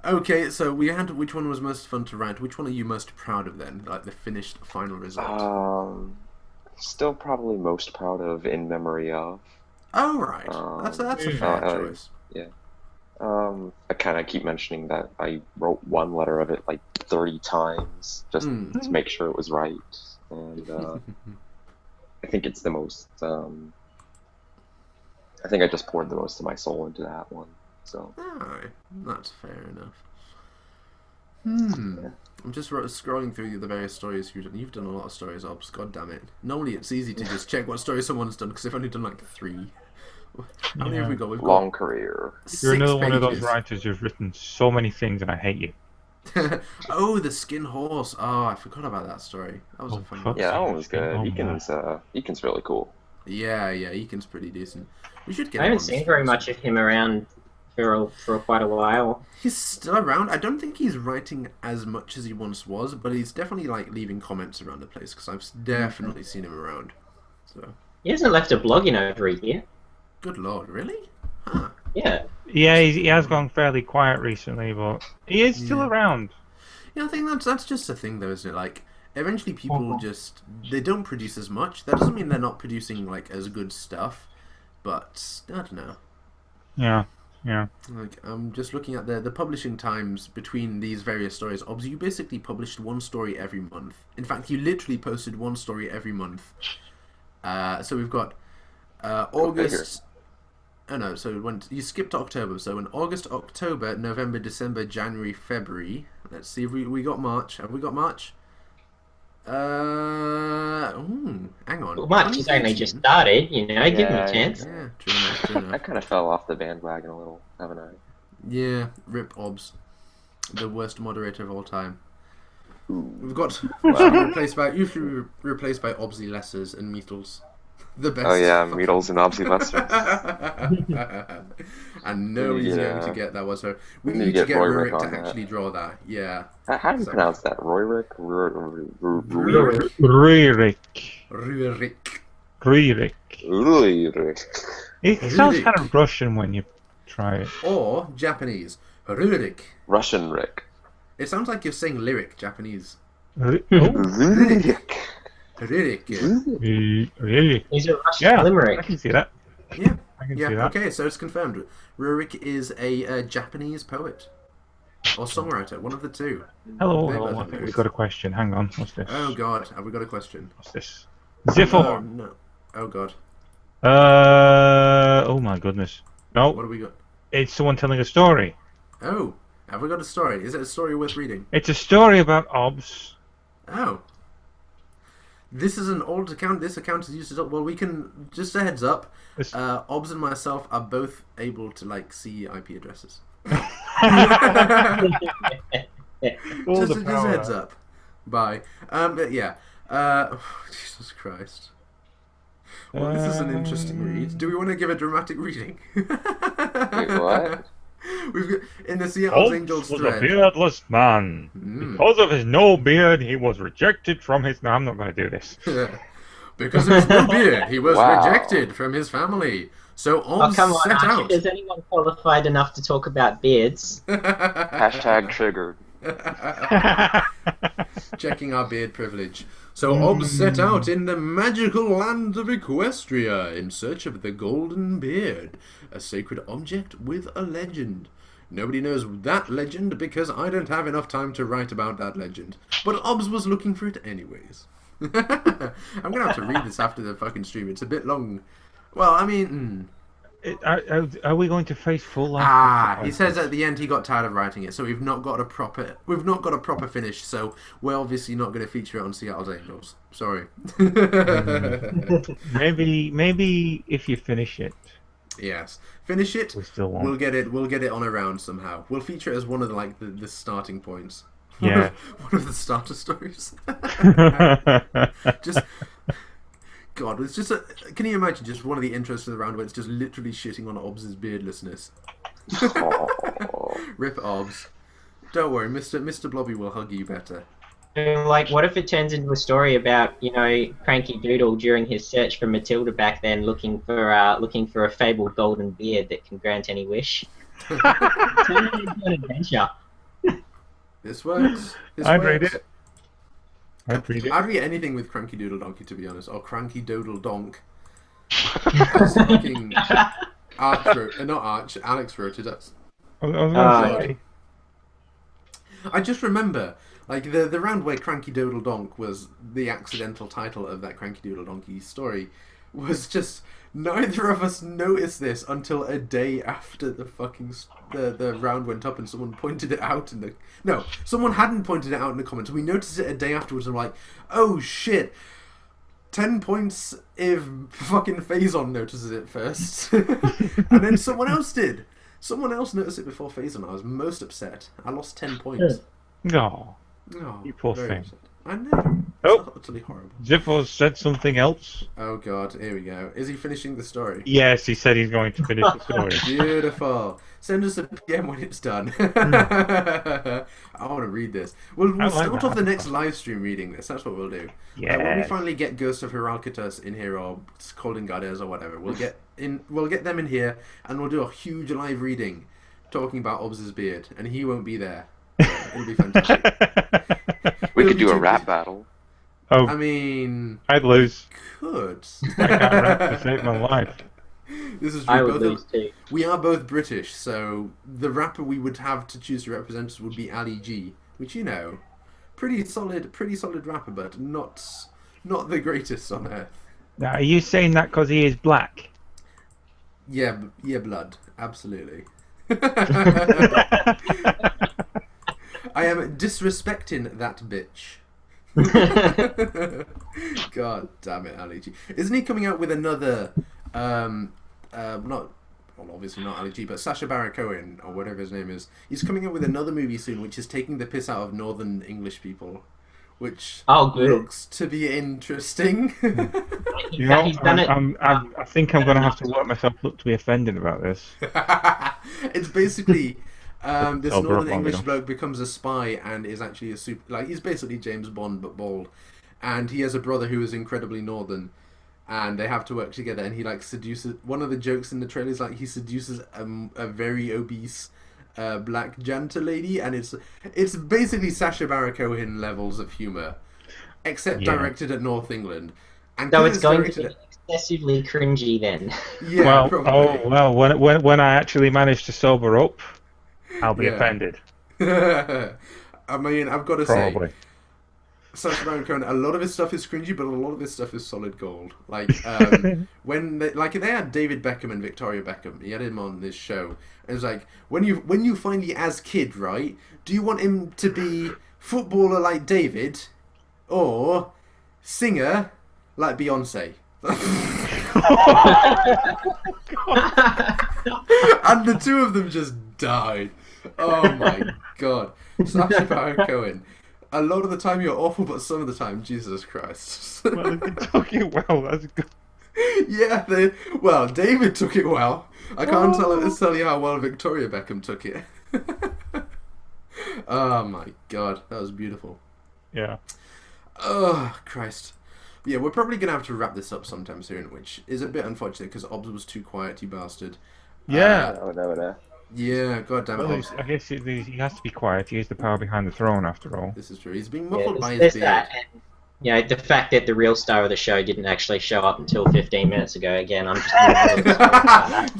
Okay, so we had which one was most fun to write? Which one are you most proud of then? Like the finished final result? Still probably most proud of In Memory of. Oh right, that's a fair choice. Yeah. I kind of keep mentioning that I wrote one letter of it like 30 times just to make sure it was right, and I think it's the most. I think I just poured the most of my soul into that one. So. Alright, that's fair enough. Yeah. I'm just scrolling through the various stories you've done. You've done a lot of stories, Obs. God damn it. Normally it's easy to just check what story someone's done because they've only done like 3. How many have we got? We've Long got career. You're 6 another one of those pages. writers who's written so many things, and I hate you. Oh, the skin horse. Oh, I forgot about that story. That was a fun one. Yeah, that one was good. Oh, Eakin's really cool. Yeah, Eakin's pretty decent. We should get I him haven't on the seen very stream. much of him around for quite a while. He's still around. I don't think he's writing as much as he once was, but he's definitely like leaving comments around the place because I've definitely seen him around. So, He hasn't left a blog in over a year. good lord, really? Huh. Yeah. Yeah, he has gone fairly quiet recently, but he is still around. Yeah, I think that's just a thing though, isn't it? Like, eventually people they don't produce as much. That doesn't mean they're not producing like as good stuff, but I don't know. Yeah. Like, I'm just looking at the publishing times between these various stories. Obs, you basically published one story every month. In fact, you literally posted one story every month. So we've got August. Oh no, so you skipped October. So in August, October, November, December, January, February. Let's see if we got March. Have we got March? Hang on. Well, March has only just started, give him a chance. Yeah, true enough. I kind of fell off the bandwagon a little, haven't I? Yeah, rip Obs. The worst moderator of all time. Ooh. We've got replaced by Obsy Lessers and Meatles. The best. Oh yeah, Meatles and Obsy Lessers. And nobody's going to get that whatsoever. We need to need to get get Roy Rurik Rick to on that. actually draw that. Yeah. How do you pronounce that? Royrick? Rurik. Rurik. Rurik. It sounds kind of Russian when you try it. Or Japanese. Rurik. Russian Rick. It sounds like you're saying lyric Japanese. Rurik. Rurik. Really? He's a Russian Yeah, I limerick. can see that. Yeah. I can see Yeah, that. okay, so it's confirmed. Rurik is a Japanese poet. Or songwriter, one of the two. Hello, They both I have think lyrics. we've got a question. Hang on, what's this? Oh god, have we got a question? What's this? Oh Ziffo! no. Oh god. Oh my goodness. No, What do we got? it's someone telling a story. Oh, have we got a story? Is it a story worth reading? It's a story about Obs. Oh. This is an old account. This account is used to... Well, we can... Just a heads up. This- Obs and myself are both able to, like, see IP addresses. All just the a power. heads up. Bye. But yeah. Jesus Christ. Well, this is an interesting read. Do we want to give a dramatic reading? Wait, what? We've got, in the Seattle Hobbes Angels was thread. a beardless man. Because of his no beard, he was rejected from his... No, I'm not going to do this. Because of his no beard, he was Wow. rejected from his family. So Oh, Obs come on, set Archie. out. Is anyone qualified enough to talk about beards? Hashtag triggered. Checking our beard privilege. So Obs set out in the magical land of Equestria in search of the Golden Beard, a sacred object with a legend. Nobody knows that legend because I don't have enough time to write about that legend. But Obs was looking for it anyways. I'm gonna have to read this after the fucking stream. It's a bit long. Well, I mean... Are we going to face full life? he says at the end he got tired of writing it, so we've not got a proper finish. So we're obviously not going to feature it on Seattle's Angels. Sorry. Maybe if you finish it, Yes, finish it. we still won't. We'll get it on a round somehow. We'll feature it as one of the starting points. Yeah. one of the starter stories. Just. God, it's just can you imagine just one of the intros to the round where it's just literally shitting on Obs' beardlessness? Oh. Rip Obs. Don't worry, Mr. Blobby will hug you better. Like, what if it turns into a story about, Cranky Doodle during his search for Matilda back then, looking for a fabled golden beard that can grant any wish? Turn it into an adventure. This works. I'd read it. I'd read it. I'd read anything with Cranky Doodle Donkey, to be honest, or Cranky Doodle Donk. That's fucking Alex wrote it. That's... I was gonna say. I just remember, like, the round where Cranky Doodle Donk was the accidental title of that Cranky Doodle Donkey story was just... Neither of us noticed this until a day after the fucking the round went up and someone pointed it out in the... No, someone hadn't pointed it out in the comments. We noticed it a day afterwards and we're like, oh shit, 10 points if fucking Phazon notices it first. And then someone else did. Someone else noticed it before Phazon. I was most upset. I lost 10 points. No. Oh, You poor very thing. upset. I know. Oh. It's utterly horrible. Ziffo said something else. Oh god, here we go. Is he finishing the story? Yes, he said he's going to finish the story. Beautiful. Send us a PM when it's done. I want to read this. We'll I like start that. off the next live stream reading this. That's what we'll do. When we Yes. finally get Ghost of Heralcatus in here, or Skoldingarders or whatever, we'll get them in here, and we'll do a huge live reading talking about Obs' beard, and he won't be there. It'll be fantastic. We It'll could be do a too rap busy. battle. Oh, I mean, I'd lose. could. I can't rap to save my life. This is true. I would Both lose too. We are both British, so the rapper we would have to choose to represent us would be Ali G, which pretty solid rapper, but not the greatest on earth. Now, are you saying that because he is black? Yeah, blood, absolutely. I am disrespecting that bitch. God damn it, Ali G. Isn't he coming out with another? Obviously not Ali G, but Sacha Baron Cohen or whatever his name is. He's coming out with another movie soon, which is taking the piss out of Northern English people, which Oh, good. looks to be interesting. You know, He's done it. I think I'm going to have to work myself up to be offended about this. It's basically this Sober up Northern long English enough. bloke becomes a spy and is actually a super, like, he's basically James Bond but bald, and he has a brother who is incredibly northern, and they have to work together, and he like seduces. One of the jokes in the trailer is like he seduces a very obese black janitor lady, and it's basically Sacha Baron Cohen levels of humor, except Yeah. directed at North England. And So because it's going directed to be excessively cringy then. yeah, well, probably. when I actually manage to sober up, I'll be Yeah. offended. I mean, I've got to Probably. say, Sacha Baron Cohen, a lot of his stuff is cringy, but a lot of his stuff is solid gold. Like, when they had David Beckham and Victoria Beckham, he had him on this show, and it was like, when you finally, as kid, right, do you want him to be footballer like David, or singer like Beyonce. And the two of them just died. Oh my god. Sacha Baron Cohen. A lot of the time you're awful, but some of the time, Jesus Christ. Well, if they took it well, that's good. Yeah, well, David took it well. I can't tell you how well Victoria Beckham took it. Oh my god, that was beautiful. Yeah. Oh, Christ. Yeah, we're probably going to have to wrap this up sometime soon, which is a bit unfortunate because Obbs was too quiet, you bastard. Yeah. Yeah, god damn it, Well, Obbs. I guess he has to be quiet. He is the power behind the throne, after all. This is true. He's being Yeah, muffled by his there's beard. that. And, you know, the fact that the real star of the show didn't actually show up until 15 minutes ago. Again, I'm just a little sorry about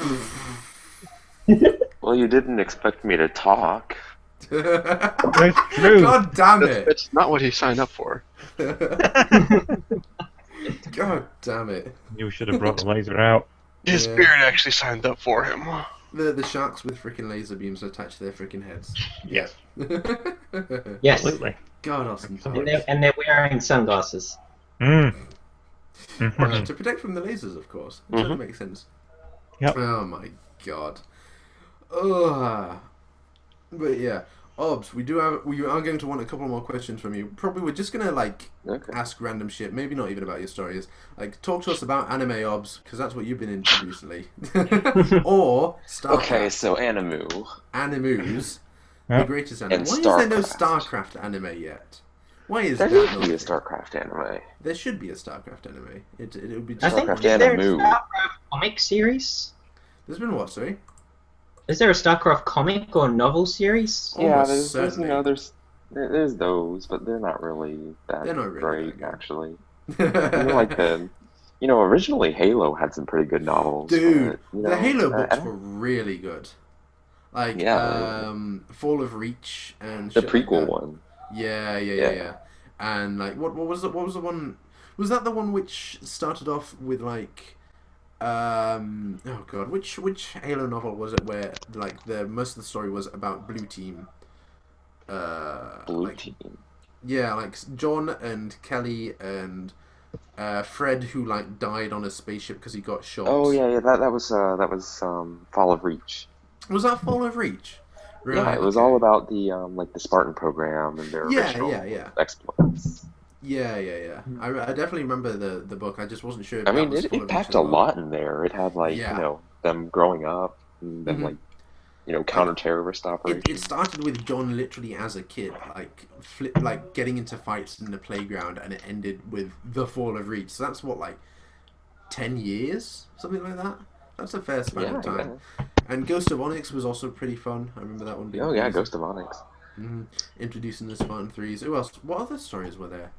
that. Well, you didn't expect me to talk. That's true. God damn it. That's not what he signed up for. God damn it. You should have brought the laser out. His Yeah. beard actually signed up for him. The sharks with freaking laser beams attached to their freaking heads. Yes. Yes, Absolutely. God, Austin. and they're wearing sunglasses. Mm. Mhm. To protect from the lasers, of course. It totally makes sense. Yep. Oh my god. Ugh. But yeah, Obbs, we are going to want a couple more questions from you. Probably we're just gonna Okay. ask random shit. Maybe not even about your stories. Like talk to us about anime, Obbs, because that's what you've been into recently. Or StarCraft. Okay, so Animu. Animus, the Yep. greatest anime. And Why is there no StarCraft. StarCraft anime yet? Why is There that should not? be a StarCraft anime. There should be a StarCraft anime. It would be I just. think StarCraft is there a Animu. StarCraft comic series? There's been what? Sorry. Is there a StarCraft comic or novel series? Yeah, Almost there's certainly. there's those, but they're not really that They're not really great, that good. actually. Originally Halo had some pretty good novels. Dude, but, the Halo I books don't- were really good. Like, Yeah. Fall of Reach and the shit like prequel that. one. Yeah. And like, what was the one? Was that the one which started off with like, oh god, which Halo novel was it where like the most of the story was about Blue Team? Blue like, Team. Yeah, like John and Kelly and Fred, who like died on a spaceship because he got shot. Oh yeah, that was Fall of Reach. Was that Fall of Reach? Right, Yeah, it was okay. all about the the Spartan program and their Yeah, original yeah. exploits. Yeah. I definitely remember the book. I just wasn't sure. If I that mean, was Fall it of packed Reach a as well. lot in there. It had Yeah. them growing up and then Mhm. counter-terrorist operations. It started with John literally as a kid, like getting into fights in the playground, and it ended with the Fall of Reach. So that's what, like 10 years, something like that. That's a fair span of time. And Ghost of Onyx was also pretty fun. I remember that one being. Oh yeah, amazing. Ghost of Onyx. Introducing the Spartan Threes. Who else? What other stories were there?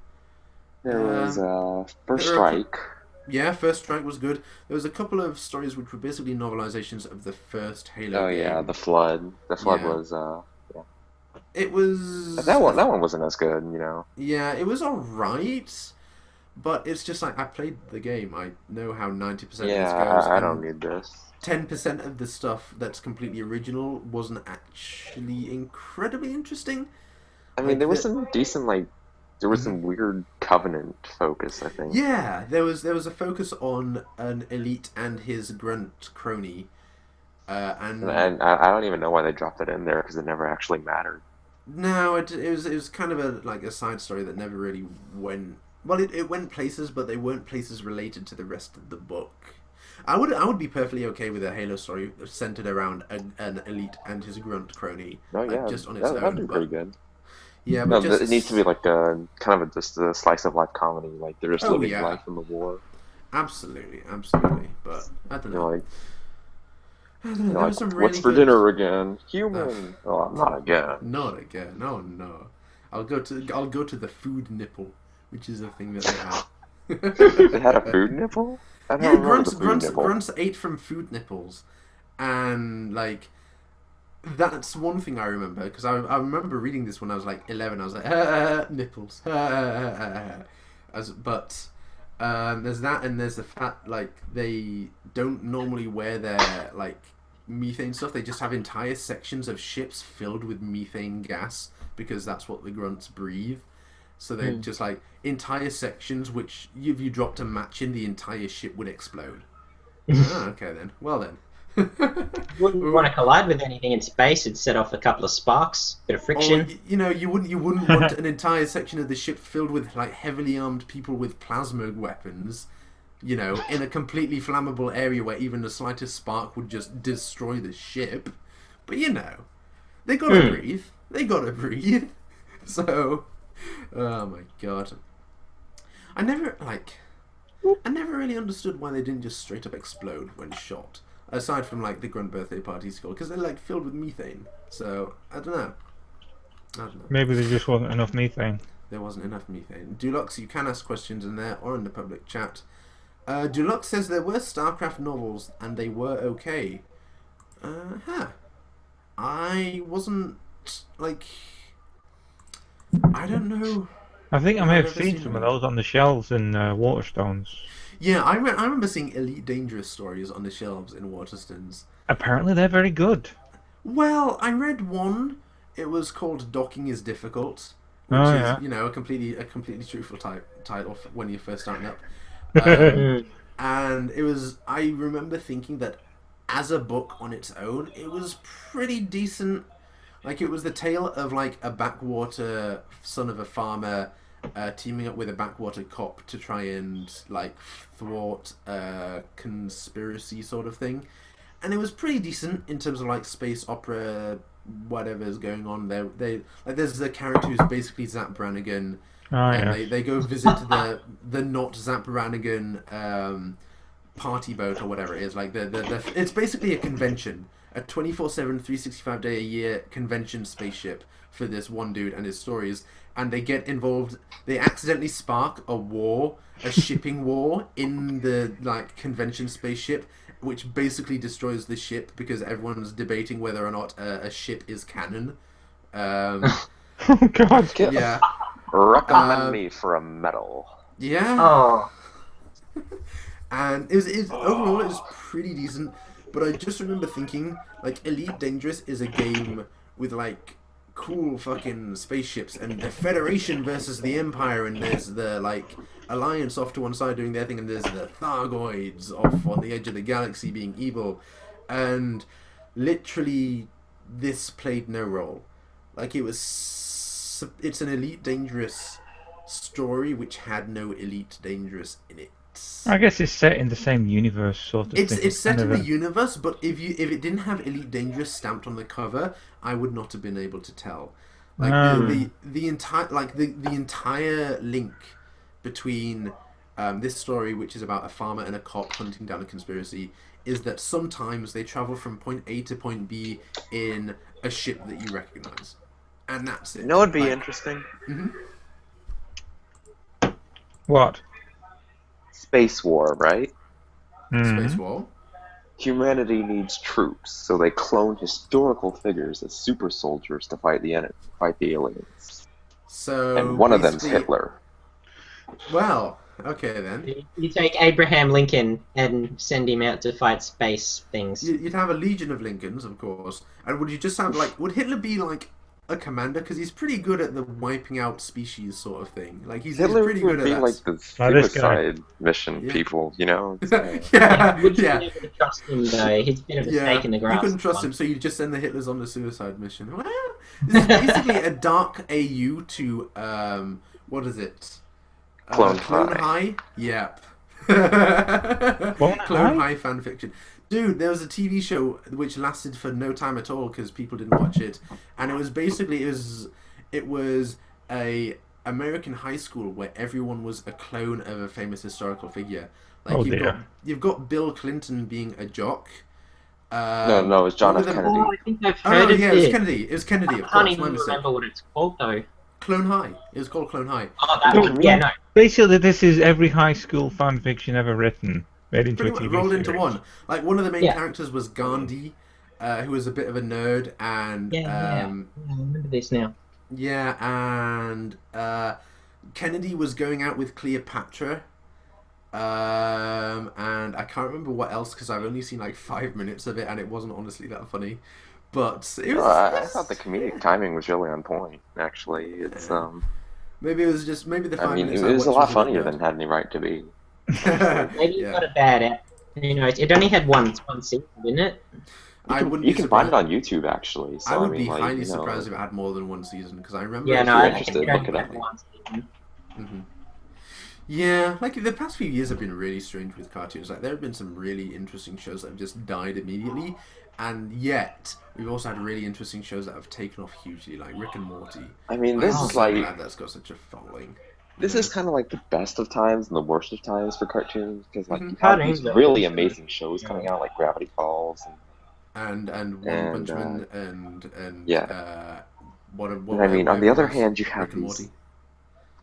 There was First there are- Strike. Yeah, First Strike was good. There was a couple of stories which were basically novelizations of the first Halo Oh game. yeah, the Flood. The Flood Yeah. was It was that one wasn't as good, Yeah, it was alright, but it's just like I played the game. I know how 90% of this Yeah, goes. I and don't need this. 10% of the stuff that's completely original wasn't actually incredibly interesting. I mean, Like there was the- some decent there was some weird Covenant focus, I think. Yeah, there was a focus on an elite and his grunt crony, and And I don't even know why they dropped it in there because it never actually mattered. no, it was kind of a side story that never really went. Well, it went places, but they weren't places related to the rest of the book. I would be perfectly okay with a Halo story centered around an elite and his grunt crony, Oh like, yeah, just on its that'd own. be but- pretty good. Yeah, No, but just it needs to be like a kind of just a slice of life comedy. Like they're just Oh, living yeah. life in the war. absolutely. But I don't You're know. like, I don't know. you're There like, was some what's really for good- dinner again? Human. Oh, not again. Not again. Oh no. I'll go to the food nipple, which is a thing that they have. They had a food nipple. I don't Yeah, remember grunts, the food grunts, nipple. grunts ate from food nipples, and like that's one thing I remember because I remember reading this when I was like 11. I was like nipples, but there's that, and there's the fact like they don't normally wear their like methane stuff. They just have entire sections of ships filled with methane gas because that's what the grunts breathe. So they just like entire sections which if you dropped a match in, the entire ship would explode. Okay then. Well then. Wouldn't want to collide with anything in space. It'd set off a couple of sparks, bit of friction. Or you wouldn't want an entire section of the ship filled with like heavily armed people with plasma weapons, in a completely flammable area where even the slightest spark would just destroy the ship. But they gotta breathe. They gotta breathe. So, oh my god, I never really understood why they didn't just straight up explode when shot. Aside from like the Grunt birthday party skull, because they're like filled with methane. So I don't know. Maybe there just wasn't enough methane. There wasn't enough methane. Dulux, you can ask questions in there or in the public chat. Dulux says there were StarCraft novels and they were okay. I wasn't like. I don't know. I think I may have seen some of those on the shelves in Waterstones. Yeah, I remember seeing Elite Dangerous stories on the shelves in Waterstones. Apparently they're very good. Well, I read one. It was called Docking is Difficult, which is, a completely truthful title when you're first starting up. And it was, I remember thinking that as a book on its own, it was pretty decent. Like, it was the tale of, like, a backwater son of a farmer teaming up with a backwater cop to try and like thwart a conspiracy sort of thing, and it was pretty decent in terms of like space opera, whatever's going on there. There's the character who's basically Zap Brannigan, and they go visit the not Zap Brannigan party boat or whatever it is. Like it's basically a convention, a 24/7, 365 day a year convention spaceship for this one dude and his stories. And they get involved. They accidentally spark a shipping war in the like convention spaceship, which basically destroys the ship because everyone's debating whether or not a ship is canon. Oh God! Yeah. Recommend me for a medal. Yeah. Oh. And overall it was pretty decent, but I just remember thinking like Elite Dangerous is a game with like cool fucking spaceships and the Federation versus the Empire, and there's the like Alliance off to one side doing their thing, and there's the Thargoids off on the edge of the galaxy being evil, and literally this played no role. Like it's an Elite Dangerous story which had no Elite Dangerous in it. I guess it's set in the same universe, sort of thing. It's set in the universe, but if it didn't have Elite Dangerous stamped on the cover, I would not have been able to tell. Like the entire link between this story, which is about a farmer and a cop hunting down a conspiracy, is that sometimes they travel from point A to point B in a ship that you recognize, and that's it. You know what'd be interesting? What? Space war, right? Space war. Humanity needs troops, so they clone historical figures as super soldiers to fight the aliens. So and one of them's Hitler. Well, okay then. You take Abraham Lincoln and send him out to fight space things. You'd have a legion of Lincolns, of course. And would you just have like? Would Hitler be like a commander? Because he's pretty good at the wiping out species sort of thing. Like he's pretty good at that. Like the suicide mission people, yeah. Would you be able to trust him though? He's a bit of a snake in the grass. You couldn't trust him, so you just send the Hitlers on the suicide mission. Well, this is basically a dark AU to what is it? Clone High. Yep. Clone High fan fiction. Dude, there was a TV show which lasted for no time at all because people didn't watch it, and it was basically it was a American high school where everyone was a clone of a famous historical figure. Like you've got Bill Clinton being a jock. No, it's John F. Kennedy. Oh, I think I've heard of it was Kennedy. It was Kennedy. I can't even remember what it's called though. Clone High. It was called Clone High. Oh, that one. Yeah, no. Basically, this is every high school fan fiction ever written. Made into a TV rolled series. into one. Like one of the main characters was Gandhi, who was a bit of a nerd, and I remember this now. Yeah, and Kennedy was going out with Cleopatra, and I can't remember what else because I've only seen like 5 minutes of it, and it wasn't honestly that funny. But it was. I thought the comedic timing was really on point. Actually, it's Maybe it was just maybe the 5 I mean, minutes it I was a watched lot was funnier a bit than it had any right to be. bad. Maybe it got Yeah, a bad out. Who knows? It only had one season, didn't it? I wouldn't You be can find surprised. it on YouTube actually. I So I would be mean, like, highly you know, surprised if it had more than one season because I remember. Yeah, it no, you're I being think interested, it look only it had up. one season. Mhm. Yeah, like the past few years have been really strange with cartoons. Like there have been some really interesting shows that have just died immediately, and yet we've also had really interesting shows that have taken off hugely, like Rick and Morty. I mean, I am this is so like glad that's got such a following. this is kind of like the best of times and the worst of times for cartoons because like Mhm. you have these Cartoons are really awesome. amazing shows coming out like Gravity Falls And One and Punch Man and yeah. what And I mean, on the whatever other was hand, you have Rick and Morty.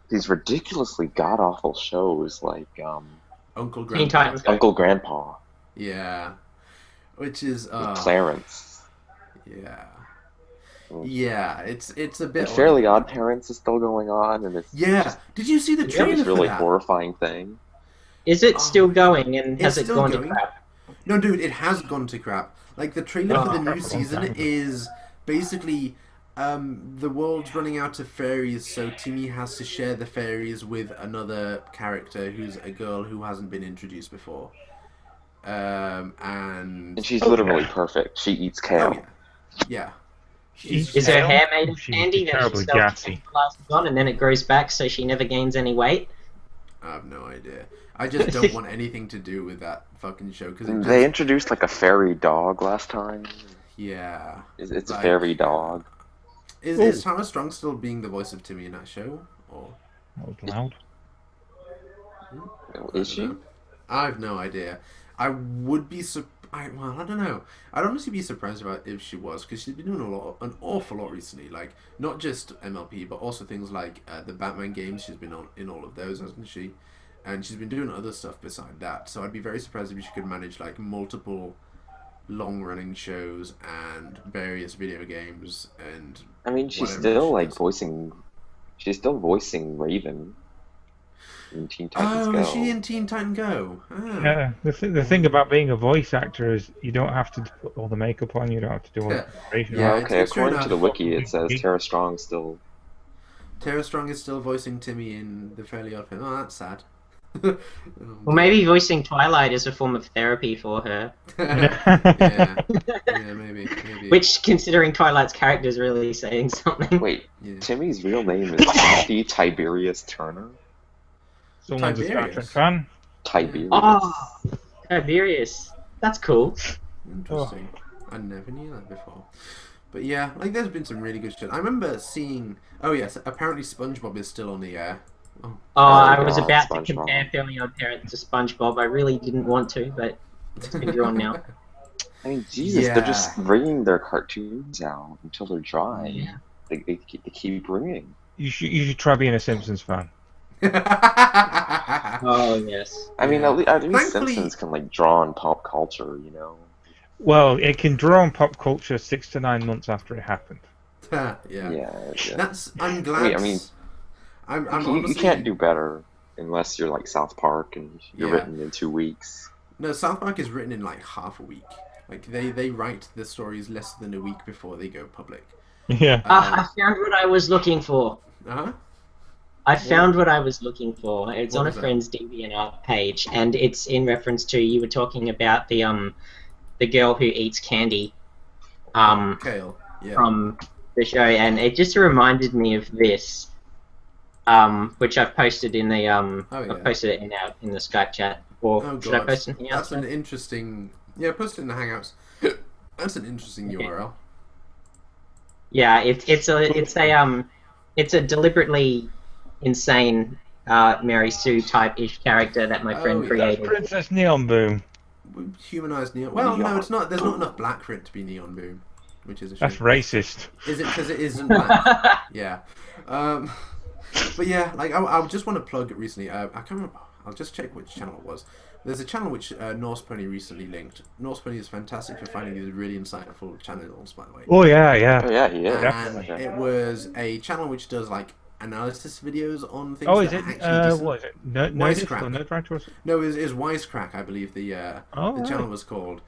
these ridiculously god awful shows like Uncle Teen Grandpa. Titans Go. Uncle Grandpa Yeah, which is with Clarence. yeah. Mm. Yeah, it's a bit And Fairly odd. Odd Parents is still going on, and it's Yeah, just did you see the Yeah, trailer this for really that? horrifying thing. Is it Oh, still going, and has it's it still gone going. to crap? No, dude, it has gone to crap. Like the trailer Oh, for the crap, new a long season time ago. is basically the world's running out of fairies, so Timmy has to share the fairies with another character who's a girl who hasn't been introduced before. And And she's Oh, literally yeah. perfect. She eats oh kale. yeah, Eats Is her kale? hair made of She must candy be that she terribly sells gassy. glasses on, and then it grows back so she never gains any weight? I have no idea. I just don't want anything to do with that fucking show because it just They introduced like a fairy dog last time. yeah. It's a Like, fairy dog. Is Thomas Strong still being the voice of Timmy in that show or? That was loud. Is she? I have no idea. I would be I don't know. I'd honestly be surprised about if she was because she's been doing an awful lot recently. Like not just MLP, but also things like the Batman games. She's been on in all of those, hasn't she? And she's been doing other stuff beside that. So I'd be very surprised if she could manage like multiple long-running shows and various video games and. I mean, she's whatever still she like does. voicing. She's still voicing Raven in Teen Titans Oh, Go. is she in Teen Titan Go? Ah. Yeah, the thing about being a voice actor is you don't have to put all the makeup on, you don't have to do all the preparation. Yeah, Okay. it's fair According to the enough. wiki, it says Tara Strong still. Tara Strong is still voicing Timmy in The Fairly Odd Parents. Oh, that's sad. Well, maybe voicing Twilight is a form of therapy for her. yeah, maybe. Which, considering Twilight's character, is really saying something. Wait, Yeah. Timmy's real name is Timothy Tiberius Turner. Someone's a Star Trek Tiberius. fan. Tiberius. Oh, Tiberius. That's cool. Interesting. I never knew that before. But yeah, like there's been some really good shit. I remember seeing. Oh yes, apparently SpongeBob is still on the air. Oh, I was God, about to SpongeBob. compare Fairly Odd Parents to SpongeBob. I really didn't want to, but it's been drawn now. I mean, Jesus, they're just bringing their cartoons out until they're dry. Yeah. They keep bringing. You should try being a Simpsons fan. Oh, yes. I mean, Yeah. at least Thankfully- Simpsons can like draw on pop culture, you know. Well, it can draw on pop culture 6 to 9 months after it happened. yeah. Yeah. That's. I'm glad. I mean, I'm you honestly. can't do better unless you're like South Park and you're Yeah. written in 2 weeks. No, South Park is written in like half a week. Like they write the stories less than a week before they go public. Yeah. I found what I was looking for. Uh-huh. I found what I was looking for. It's What on a was that? friend's DeviantArt page, and it's in reference to you were talking about the girl who eats candy, Kale. Yeah. from the show, and it just reminded me of this, which I've posted in the yeah. I've posted it in the Skype chat. Or Oh should I god. post anything else? That's an interesting. Yeah, post it in the Hangouts. That's an interesting Okay. URL. Yeah, it's a deliberately insane Mary Sue type ish character that my friend yeah. created. Princess Neon Boom. Humanized neon. Well, no, it's not. There's not enough black for it to be Neon Boom, which is a shame. That's racist. Is it because it isn't black? Yeah. But yeah, like I just want to plug it recently. I can't remember. I'll just check which channel it was. There's a channel which Norse Pony recently linked. Norse Pony is fantastic for finding these really insightful channels, by the way. Oh yeah, yeah. Oh yeah, he is. And Okay. it was a channel which does like analysis videos on things. Oh, is that it? are actually decent. What is it? Nerdist Wisecrack. or Nerdwriter or something? No, it was Wisecrack, I believe the Oh, channel right. was called,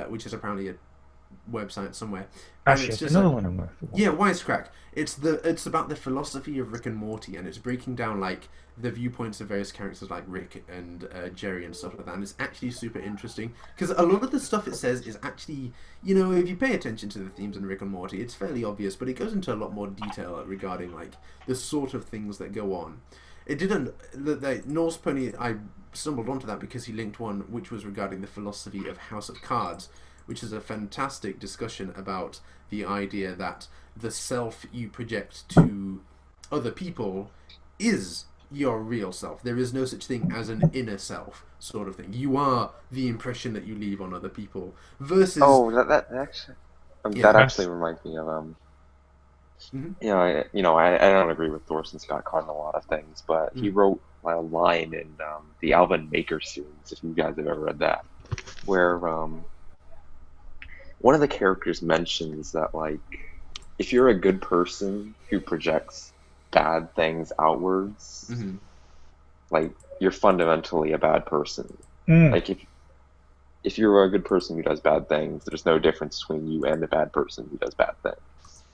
which is apparently a website somewhere, and Actually, it's it's just another one I'm worth. yeah, Wisecrack. It's about the philosophy of Rick and Morty, and it's breaking down like the viewpoints of various characters like Rick and Jerry and stuff like that. And it's actually super interesting because a lot of the stuff it says is actually, if you pay attention to the themes in Rick and Morty, it's fairly obvious, but it goes into a lot more detail regarding like the sort of things that go on. It didn't. The Norse Pony. I stumbled onto that because he linked one which was regarding the philosophy of House of Cards, which is a fantastic discussion about the idea that the self you project to other people is your real self. There is no such thing as an inner self, sort of thing. You are the impression that you leave on other people. Versus, Oh, that actually yeah, that actually reminds me of mm-hmm, I don't agree with Thorsten Scott Card on a lot of things, but he mm, wrote a line in the Alvin Maker series, if you guys have ever read that, where one of the characters mentions that like if you're a good person who projects bad things outwards, mm-hmm, like you're fundamentally a bad person. Mm. Like if you're a good person who does bad things, there's no difference between you and a bad person who does bad things.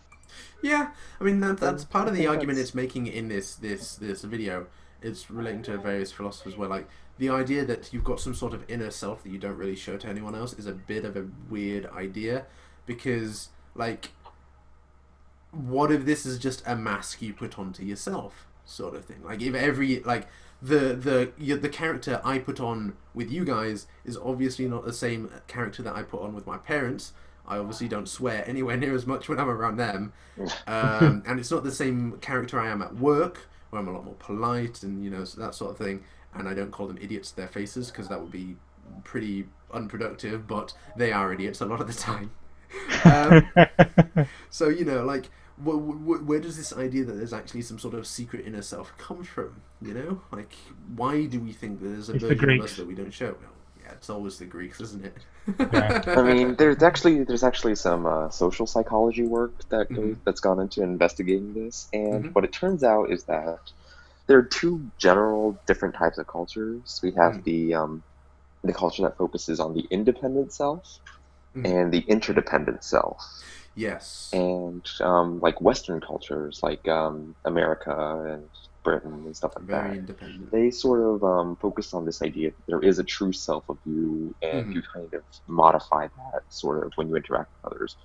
yeah. I mean that's part I of the think argument that's it's making in this video. It's relating to various philosophers where like the idea that you've got some sort of inner self that you don't really show to anyone else is a bit of a weird idea because like what if this is just a mask you put onto yourself, sort of thing? Like if every like the character I put on with you guys is obviously not the same character that I put on with my parents. I obviously don't swear anywhere near as much when I'm around them, and it's not the same character I am at work, where I'm a lot more polite and that sort of thing. And I don't call them idiots to their faces because that would be pretty unproductive. But they are idiots a lot of the time. So like where does this idea that there's actually some sort of secret inner self come from? Like why do we think that there's a It's the version of us Greeks. that we don't show? Well, yeah, it's always the Greeks, isn't it? Yeah. I mean, there's actually some social psychology work Mhm. that's gone into investigating this, and Mhm. what it turns out is that there are two general different types of cultures. We have Mhm. the culture that focuses on the independent self Mhm. and the interdependent self. Yes. And like Western cultures, like America and Britain and stuff like Very that, independent. they sort of focus on this idea that there is a true self of you, and Mhm. you kind of modify that sort of when you interact with others.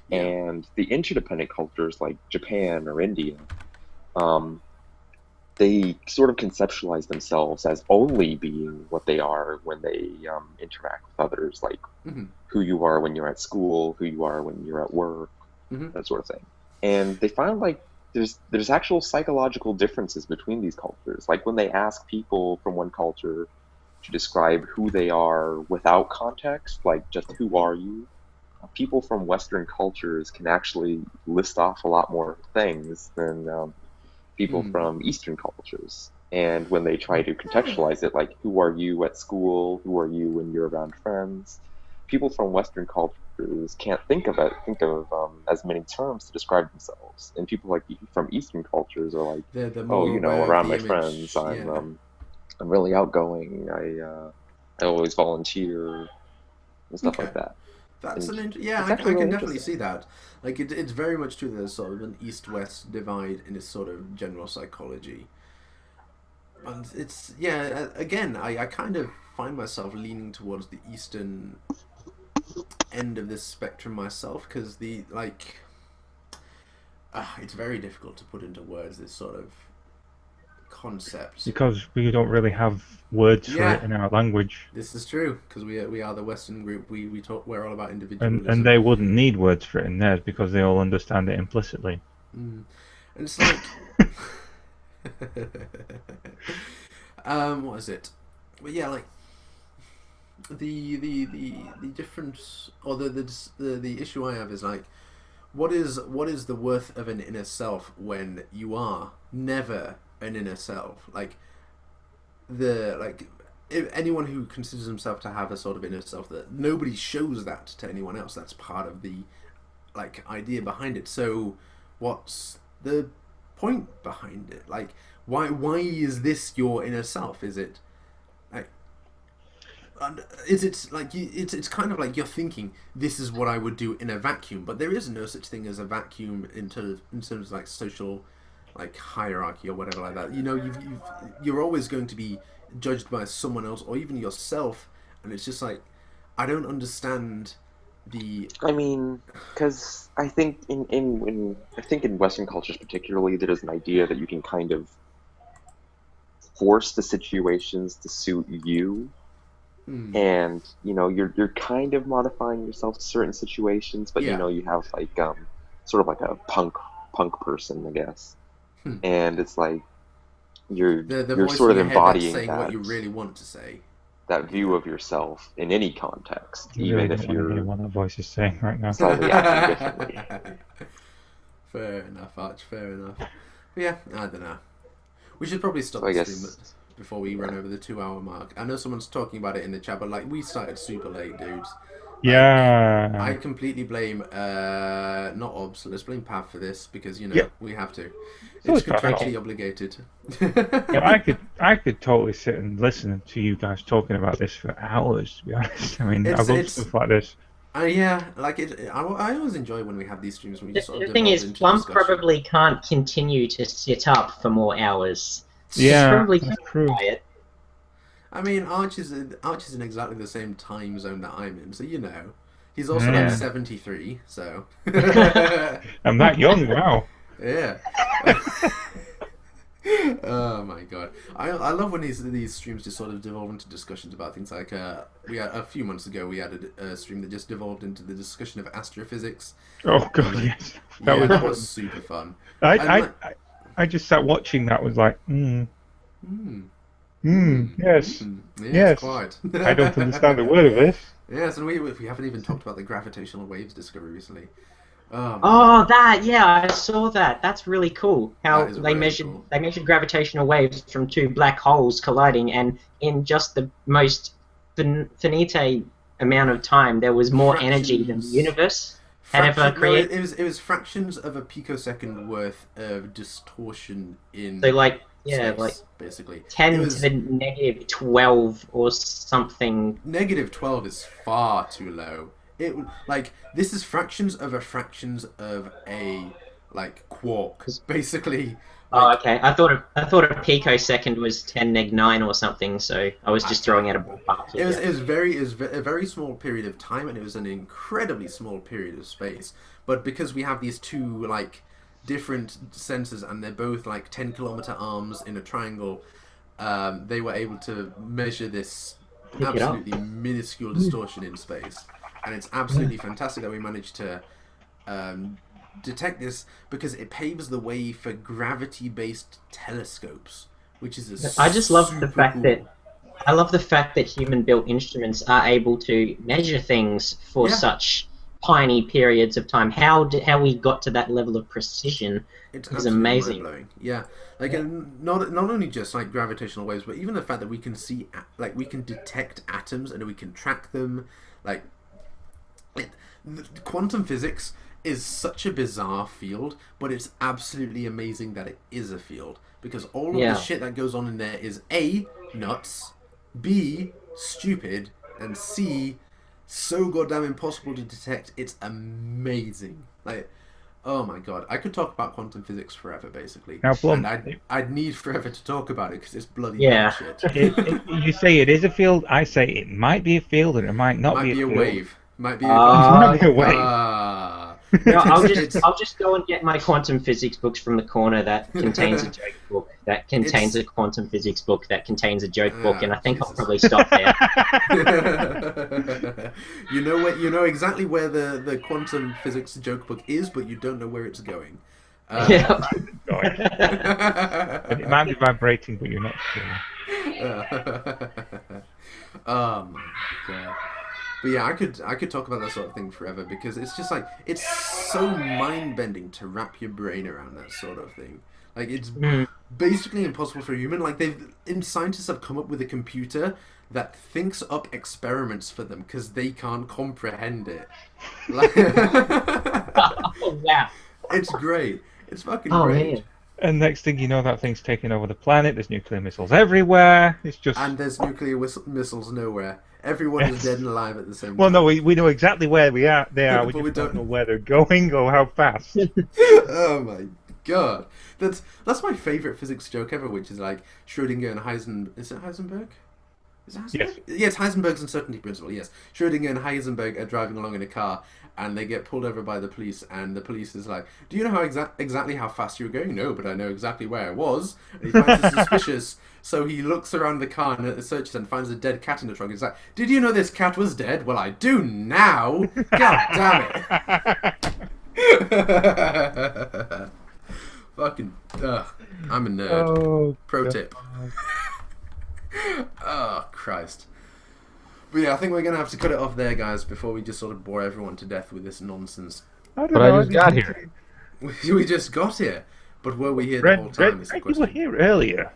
Yeah. And the interdependent cultures, like Japan or India, um, they sort of conceptualize themselves as only being what they are when they interact with others, like Mhm. who you are when you're at school, who you are when you're at work, Mhm. that sort of thing. And they find like there's actual psychological differences between these cultures. Like when they ask people from one culture to describe who they are without context, like just who are you, people from Western cultures can actually list off a lot more things than people Mhm. from Eastern cultures. And when they try to contextualize it, like who are you at school, who are you when you're around friends, people from Western cultures can't think of as many terms to describe themselves. And people like from Eastern cultures are like, They're oh, more aware of around the my friends, image. Yeah. I'm really outgoing. I always volunteer and stuff Okay. like that. That's And an yeah. it's I actually can really definitely interesting. see that. Like it's very much true. There's sort of an east-west divide in this sort of general psychology, and it's yeah. Again, I kind of find myself leaning towards the eastern end of this spectrum myself because the like it's very difficult to put into words this sort of concept. Because we don't really have words for it Yeah, in our language, this is true because we are the Western group. We talk. We're all about and individualism. they wouldn't need words for it in theirs because they all understand it implicitly. Mm. And it's like, what is it? But yeah, like the difference or the issue I have is like, what is the worth of an inner self when you are never an inner self? Like if anyone who considers himself to have a sort of inner self that nobody shows that to anyone else. That's part of the like idea behind it. So what's the point behind it? Like why is this your inner self? Is it like it's like it's kind of like you're thinking this is what I would do in a vacuum, but there is no such thing as a vacuum in terms of like social like hierarchy or whatever like that. You know, you're always going to be judged by someone else or even yourself, and it's just like I don't understand the. I mean, because I think in Western cultures particularly, there's an idea that you can kind of force the situations to suit you, and you're kind of modifying yourself to certain situations, but Yeah. you have like sort of like a punk person, I guess, and it's like you're The you're voice sort in of your head that's embodying saying what that you really want to say. that view of yourself in any context, You really even if don't want to hear you're what that voice is saying right now. slightly acting differently. Fair enough, Arch. Fair enough. But yeah, I don't know. We should probably stop So I the guess- stream before we run over the 2 hour mark. I know someone's talking about it in the chat, but like we started super late, dudes. Yeah. I completely blame not Obs. Let's blame Pav for this because Yeah. we have to. always It's Pav. contractually obligated. Yeah, I could totally sit and listen to you guys talking about this for hours. To be honest, I mean, I love It's- stuff like this. Yeah, like it. I always enjoy when we have these streams when we just sort of The thing devolve is, into Plum discussion. probably can't continue to sit up for more hours. Yeah, He's probably that's true. quiet. I mean, Arch is in exactly the same time zone that I'm in, so he's also like Yeah. 73, so I'm that young. Wow. yeah. Oh my god, I love when these streams just sort of devolve into discussions about things like we had a few months ago we had a stream that just devolved into the discussion of astrophysics. Oh god, yes. That was super fun. I just sat watching that. Was like, yes, Yes, quite. I don't understand a word of this. Yes, and we haven't even talked about the gravitational waves discovery recently. Oh, I saw that. That's really cool. How That is they really cool. measured gravitational waves from two black holes colliding, and in just the most finite amount of time, there was more energy than the universe had ever created. It was fractions of a picosecond worth of distortion in So, like, space, basically 10 It to was- the negative 12 or something. Negative 12 is far too low. This is fractions of a quark, basically. Oh, okay. I thought a picosecond was 10^-9 or something. So I was just throwing out a ballpark. It was a very small period of time, and it was an incredibly small period of space. But because we have these two different sensors, and they're both 10-kilometer arms in a triangle, they were able to measure this Pick it up. absolutely minuscule distortion in space, and it's absolutely fantastic that we managed to detect this because it paves the way for gravity-based telescopes, which is I just love the super fact cool. that I love the fact that human-built instruments are able to measure things for Yeah. such tiny periods of time. How we got to that level of precision It's is absolutely amazing. mind-blowing. Yeah, and not only just gravitational waves, but even the fact that we can see, we can detect atoms and we can track them. Quantum physics is such a bizarre field, but it's absolutely amazing that it is a field because all of the shit that goes on in there is A, nuts, B, stupid, and C, so goddamn impossible to detect. It's amazing. Oh my god, I could talk about quantum physics forever, basically. Now, Plum, and I'd need forever to talk about it because it's bloody bullshit. You say it is a field. I say it might be a field, and it might not Might be a field. wave. Might be a Might be a wave. No, It's- I'll just go and get my quantum physics books from the corner that contains a joke book, that contains a quantum physics book, that contains a joke book, and I think I'll Jesus. probably stop there. you know exactly where the quantum physics joke book is, but you don't know where it's going. Yeah. It might be vibrating, but you're not sure. Oh my god. But yeah, I could talk about that sort of thing forever because it's just it's so mind bending to wrap your brain around that sort of thing. It's basically impossible for a human. Scientists have come up with a computer that thinks up experiments for them because they can't comprehend it. Oh, wow. It's great. It's fucking Oh, great. man. And next thing you know, that thing's taking over the planet. There's nuclear missiles everywhere. It's just And there's nuclear missiles nowhere. Everyone is Yes. dead and alive at the same Well, time. no, we know exactly where they are. We But just we don't don't- know where they're going or how fast. Oh my god, that's my favorite physics joke ever, which is like Schrödinger and Heisenberg. Is it Heisenberg? Is it Heisenberg? Yes. Yes, Heisenberg's uncertainty principle. Yes, Schrödinger and Heisenberg are driving along in a car, and they get pulled over by the police, and the police is like, "Do you know how exactly how fast you were going?" "No, but I know exactly where I was." And he finds it suspicious, so he looks around the car and searches and finds a dead cat in the trunk. He's like, "Did you know this cat was dead?" "Well, I do now." God damn it. Fucking, I'm a nerd. Oh, Pro God. tip. Oh, Christ. But yeah, I think we're going to have to cut it off there, guys, before we just sort of bore everyone to death with this nonsense. I don't But I know, just got here. We just got here. But were we here the whole time is the You were question. here earlier.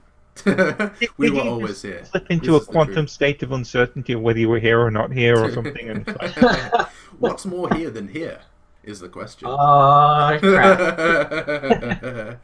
We Did were you always just here. slip into This a is the quantum truth. state of uncertainty of whether you were here or not here or something. And it's like, What's more here than here is the question. Oh, crap.